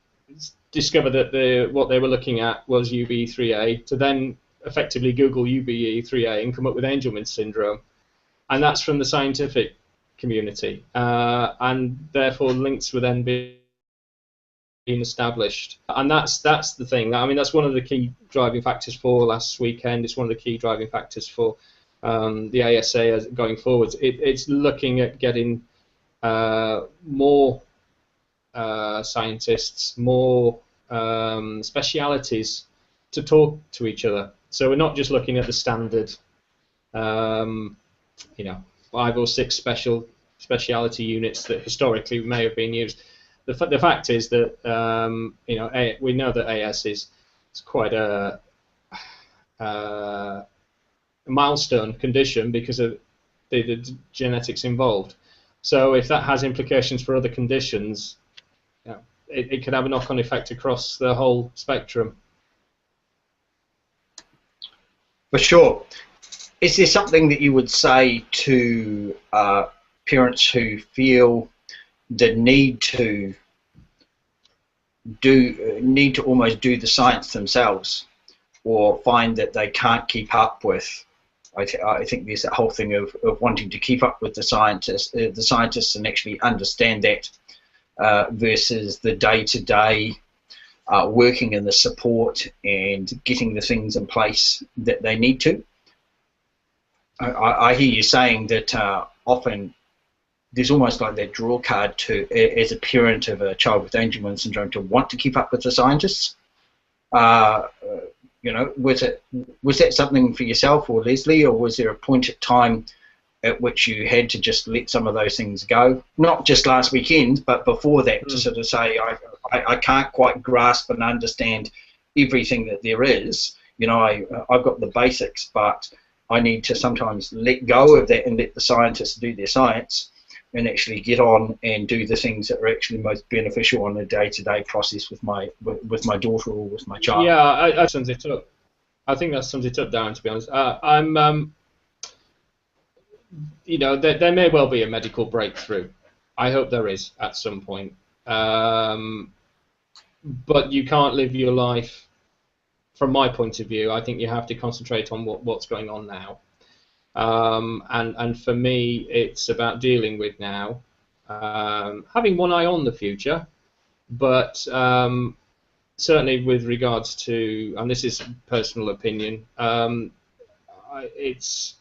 discover that what they were looking at was UBE3A, to then effectively Google UBE3A and come up with Angelman syndrome, and that's from the scientific community, and therefore links were then being established. And that's the thing. I mean, that's one of the key driving factors for last weekend. It's one of the key driving factors for the ASA going forwards. It's looking at getting more scientists, more specialities to talk to each other. So we're not just looking at the standard, 5 or 6 speciality units that historically may have been used. The fact is that we know that AS is quite a milestone condition because of the genetics involved. So if that has implications for other conditions, it could have a knock-on effect across the whole spectrum. For sure. Is there something that you would say to parents who feel the need to almost do the science themselves, or find that they can't keep up with? I think there's that whole thing of wanting to keep up with the scientists and actually understand that versus the day-to-day working in the support and getting the things in place that they need to. I hear you saying that often there's almost like that draw card to, as a parent of a child with Angelman syndrome, to want to keep up with the scientists. Was that something for yourself or Leslie, or was there a point at time at which you had to just let some of those things go? Not just last weekend, but before that, to sort of say, I can't quite grasp and understand everything that there is. I've got the basics, but I need to sometimes let go of that and let the scientists do their science and actually get on and do the things that are actually most beneficial on a day-to-day process with my daughter or with my child. Yeah, that sums it up. I think that sums it up, Darren, to be honest. There may well be a medical breakthrough. I hope there is at some point. But you can't live your life, from my point of view. I think you have to concentrate on what's going on now. And for me, it's about dealing with now, having one eye on the future, but certainly with regards to, and this is personal opinion, it's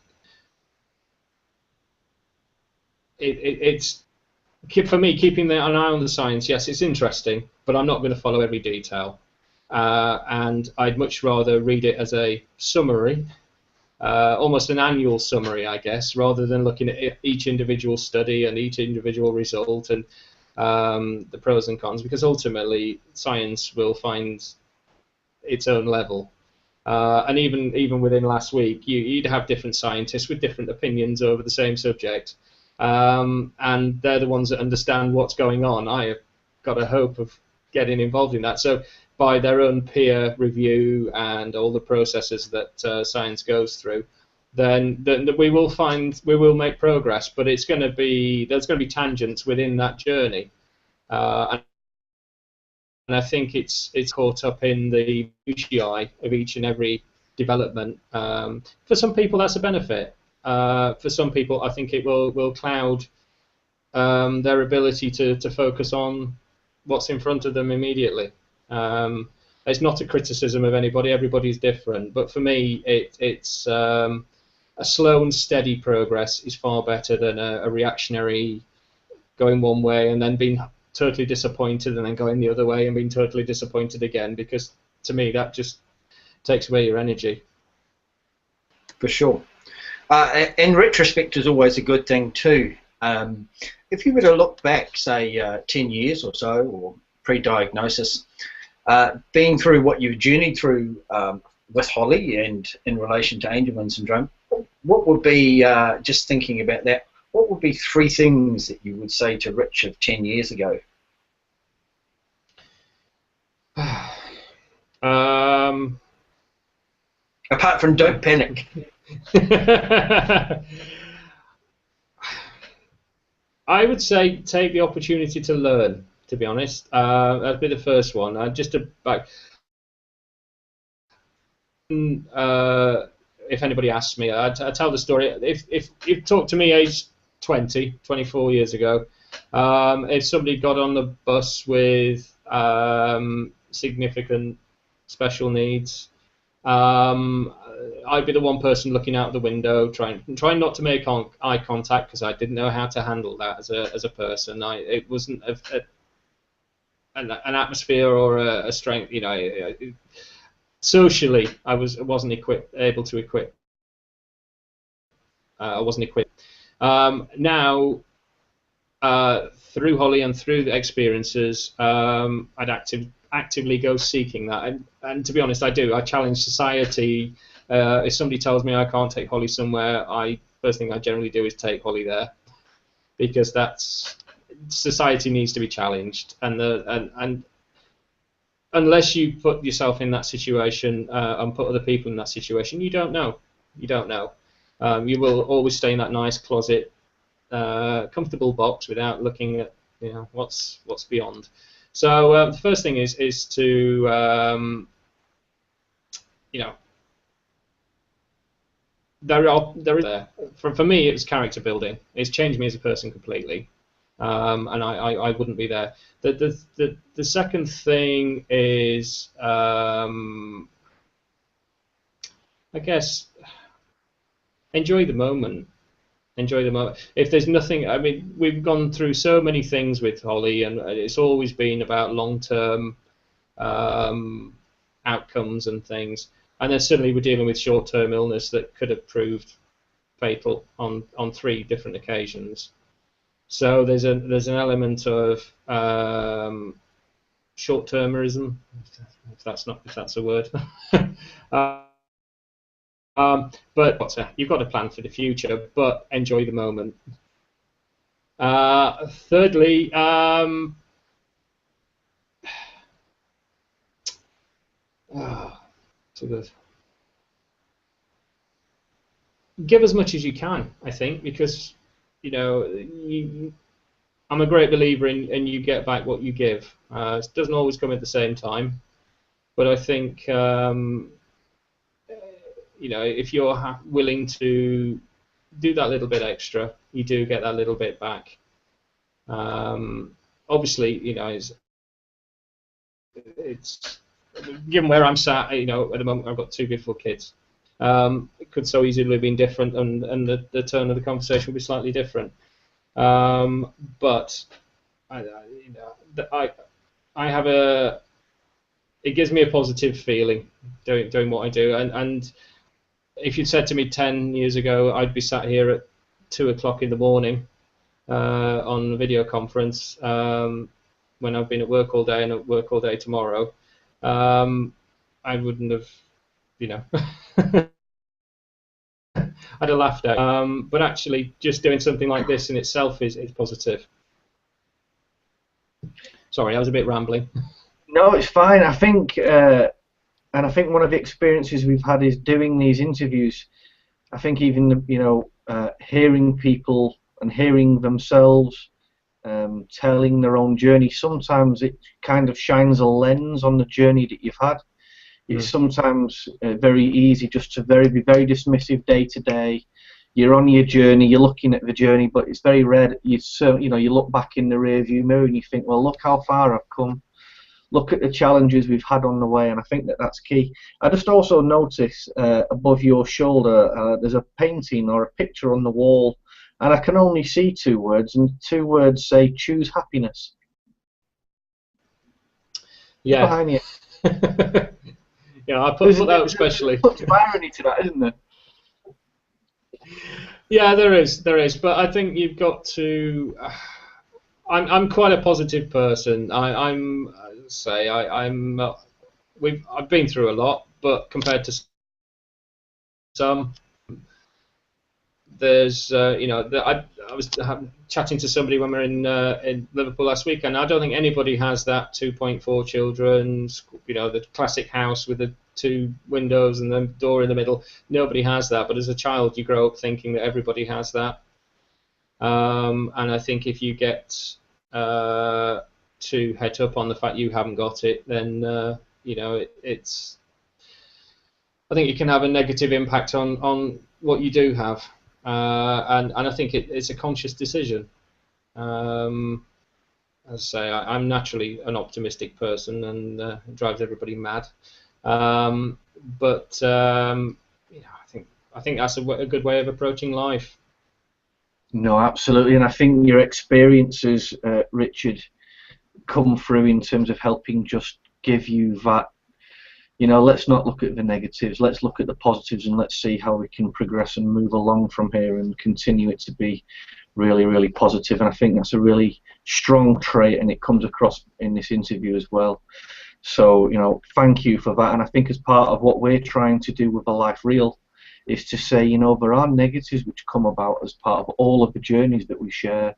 for me, keeping an eye on the science. Yes, it's interesting, but I'm not going to follow every detail, and I'd much rather read it as a summary. Almost an annual summary, I guess, rather than looking at each individual study and each individual result and the pros and cons, because ultimately science will find its own level. And even within last week, you'd have different scientists with different opinions over the same subject, and they're the ones that understand what's going on. I have got a hope of getting involved in that. So by their own peer review and all the processes that science goes through, then we will make progress. But there's going to be tangents within that journey, and I think it's caught up in the UGI of each and every development. For some people, that's a benefit. For some people, I think it will cloud their ability to focus on what's in front of them immediately. It's not a criticism of anybody. Everybody's different, but for me, it's a slow and steady progress is far better than a reactionary going one way and then being totally disappointed and then going the other way and being totally disappointed again, because to me that just takes away your energy. For sure. In retrospect is always a good thing too. If you were to look back, say 10 years or so, or pre-diagnosis, being through what you've journeyed through with Holly and in relation to Angelman syndrome, what would be, just thinking about that, what would be 3 things that you would say to Rich of 10 years ago? Apart from don't panic. I would say take the opportunity to learn, to be honest. That'd be the first one. Just to back, if anybody asks me, I tell the story. If you talk to me age 24 years ago. If somebody got on the bus with significant special needs, I'd be the one person looking out the window, trying not to make eye contact, because I didn't know how to handle that as a person. It wasn't an atmosphere or a strength. Socially, I wasn't able to equip. I wasn't equipped. Now, through Holly and through the experiences, I'd actively go seeking that. And to be honest, I do. I challenge society. If somebody tells me I can't take Holly somewhere, first thing I generally do is take Holly there, because society needs to be challenged. And unless you put yourself in that situation and put other people in that situation, you don't know. You don't know. You will always stay in that nice closet, comfortable box without looking at what's beyond. So the first thing is to there. For me, it was character building. It's changed me as a person completely, and I wouldn't be there. The second thing is I guess enjoy the moment. Enjoy the moment. If there's nothing, I mean, we've gone through so many things with Holly, and it's always been about long-term outcomes and things. And then suddenly we're dealing with short-term illness that could have proved fatal on 3 different occasions. So there's an element of short-termerism, if that's a word. But you've got to plan for the future, but enjoy the moment. Thirdly, so good. Give as much as you can, I think, because I'm a great believer in you get back what you give. It doesn't always come at the same time, but I think if you're willing to do that little bit extra, you do get that little bit back. Obviously, it's given where I'm sat. At the moment, I've got 2 beautiful kids. It could so easily have been different, and the tone of the conversation would be slightly different. But I have it gives me a positive feeling doing what I do, and if you'd said to me 10 years ago I'd be sat here at 2 o'clock in the morning on a video conference when I've been at work all day and at work all day tomorrow, I wouldn't have, I'd have laughed at it. But actually just doing something like this in itself is positive. Sorry, I was a bit rambling. No, it's fine. I think and I think one of the experiences we've had is doing these interviews. I think even hearing people and hearing themselves telling their own journey, sometimes it kind of shines a lens on the journey that you've had. It's sometimes very easy just to be very dismissive day to day. You're on your journey, you're looking at the journey, but it's very rare. You look back in the rearview mirror and you think, well, look how far I've come. Look at the challenges we've had on the way, and I think that's key. I just also notice above your shoulder there's a painting or a picture on the wall, and I can only see 2 words, and 2 words say choose happiness. Yeah. Behind you. Yeah, I put that up especially. There's much irony to that, isn't there? Yeah, there is, but I think you've got to. I'm quite a positive person. I've been through a lot, but compared to some, there's I was chatting to somebody when we were in Liverpool last week, and I don't think anybody has that 2.4 children, the classic house with the 2 windows and the door in the middle. Nobody has that, but as a child you grow up thinking that everybody has that, and I think if you get to head up on the fact you haven't got it, then it's. I think it can have a negative impact on what you do have. and I think it's a conscious decision. As I say, I'm naturally an optimistic person, and it drives everybody mad. But I think that's a good way of approaching life. No, absolutely, and I think your experiences, Richard, come through in terms of helping just give you that. Let's not look at the negatives. Let's look at the positives, and let's see how we can progress and move along from here and continue it to be really, really positive. And I think that's a really strong trait, and it comes across in this interview as well. So, thank you for that. And I think as part of what we're trying to do with Alifereal is to say, there are negatives which come about as part of all of the journeys that we share,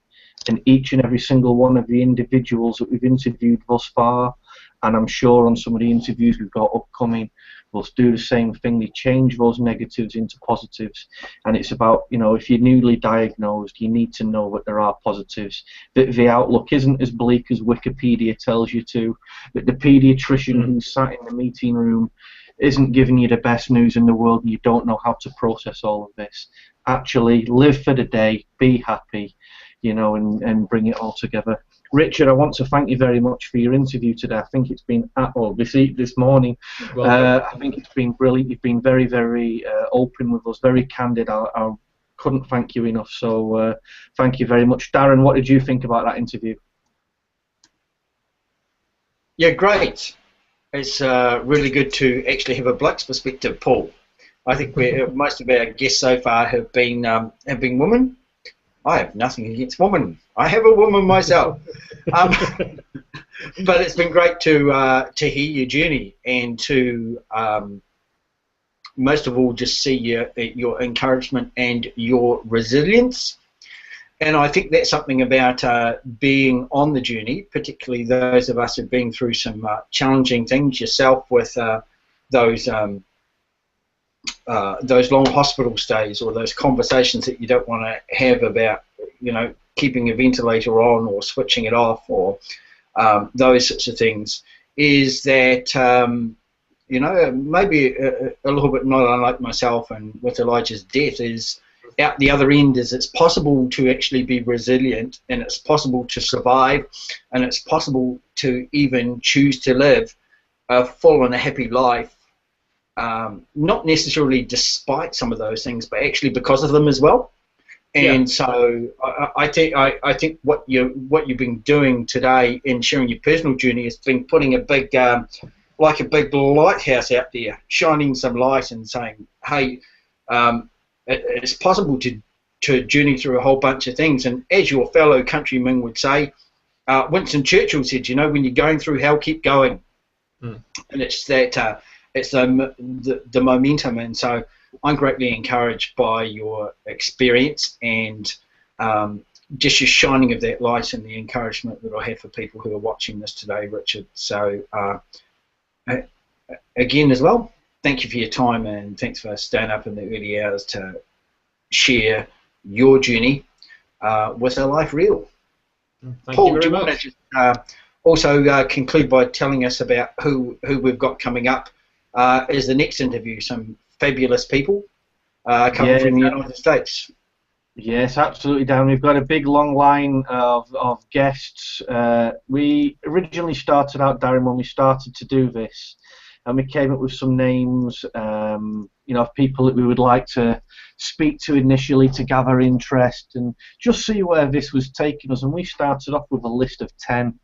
and each and every single one of the individuals that we've interviewed thus far, and I'm sure on some of the interviews we've got upcoming, we'll do the same thing. They change those negatives into positives, and it's about, if you're newly diagnosed, you need to know that there are positives, that the outlook isn't as bleak as Wikipedia tells you to, that the paediatrician who's sat in the meeting room isn't giving you the best news in the world and you don't know how to process all of this. Actually, live for the day, be happy, and bring it all together. Richard, I want to thank you very much for your interview today. I think it's been, this morning, I think it's been brilliant. You've been very, very open with us, very candid. I couldn't thank you enough, so thank you very much. Darren, what did you think about that interview? Yeah, great. It's really good to actually have a bloke's perspective, Paul. I think most of our guests so far have been women. I have nothing against women. I have a woman myself. But it's been great to hear your journey and to most of all just see your encouragement and your resilience. And I think that's something about being on the journey, particularly those of us who've been through some challenging things yourself with those long hospital stays or those conversations that you don't want to have about, keeping a ventilator on or switching it off or those sorts of things, is that, maybe a little bit not unlike myself and with Elijah's death is out the other end is it's possible to actually be resilient, and it's possible to survive, and it's possible to even choose to live a full and a happy life, not necessarily despite some of those things, but actually because of them as well. And so I think what you've been doing today in sharing your personal journey has been putting a big like a big lighthouse out there, shining some light and saying, hey, it's possible to journey through a whole bunch of things. And as your fellow countrymen would say, Winston Churchill said, when you're going through hell, keep going. And it's that it's the momentum. And so I'm greatly encouraged by your experience and just your shining of that light and the encouragement that I have for people who are watching this today, Richard. So again as well, thank you for your time, and thanks for staying up in the early hours to share your journey with Alifereal. Paul, do you want to just also conclude by telling us about who we've got coming up as the next interview? Some fabulous people coming from the United States. Yes, absolutely, Dan. We've got a big long line of guests. We originally started out, Darren, when we started to do this, and we came up with some names, of people that we would like to speak to initially to gather interest and just see where this was taking us. And we started off with a list of 10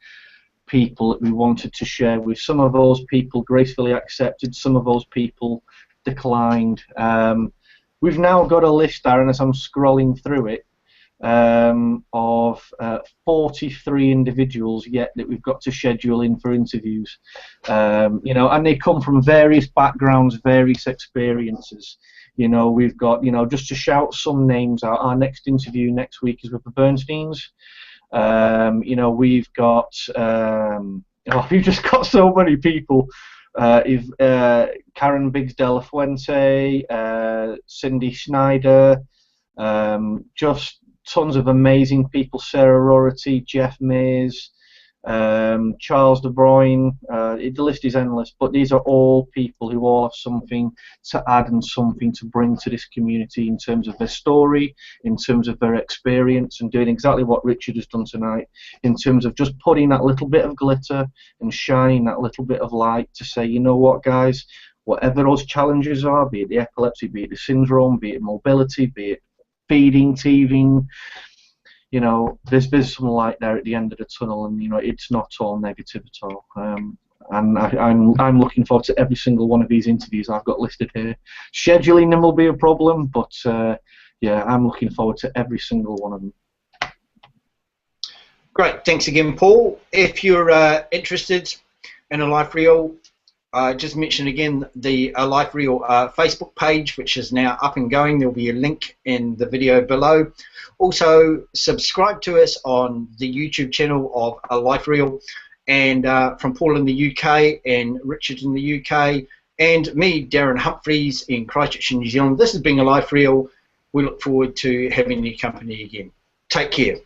people that we wanted to share with. Some of those people gracefully accepted, some of those people declined. We've now got a list, Darren, as I'm scrolling through it, of 43 individuals yet that we've got to schedule in for interviews. And they come from various backgrounds, various experiences. We've got, just to shout some names out, our next interview next week is with the Bernsteins. We've got, we've just got so many people. Karen Biggs de la Fuente, Cindy Schneider, just tons of amazing people, Sarah Rorty, Jeff Mays, Charles De Bruyne, the list is endless, but these are all people who all have something to add and something to bring to this community in terms of their story, in terms of their experience, and doing exactly what Richard has done tonight, in terms of just putting that little bit of glitter and shining that little bit of light to say, you know what, guys, whatever those challenges are, be it the epilepsy, be it the syndrome, be it mobility, be it feeding, teething, you know, there's some light there at the end of the tunnel, and you know, it's not all negative at all. And I'm looking forward to every single one of these interviews I've got listed here. Scheduling them will be a problem, but yeah, I'm looking forward to every single one of them. Great, thanks again, Paul. If you're interested in Alifereal, just mention again the Alifereal Facebook page, which is now up and going. There'll be a link in the video below. Also, subscribe to us on the YouTube channel of Alifereal, and from Paul in the UK and Richard in the UK, and me, Darren Humphreys, in Christchurch in New Zealand. This has been Alifereal. We look forward to having your company again. Take care.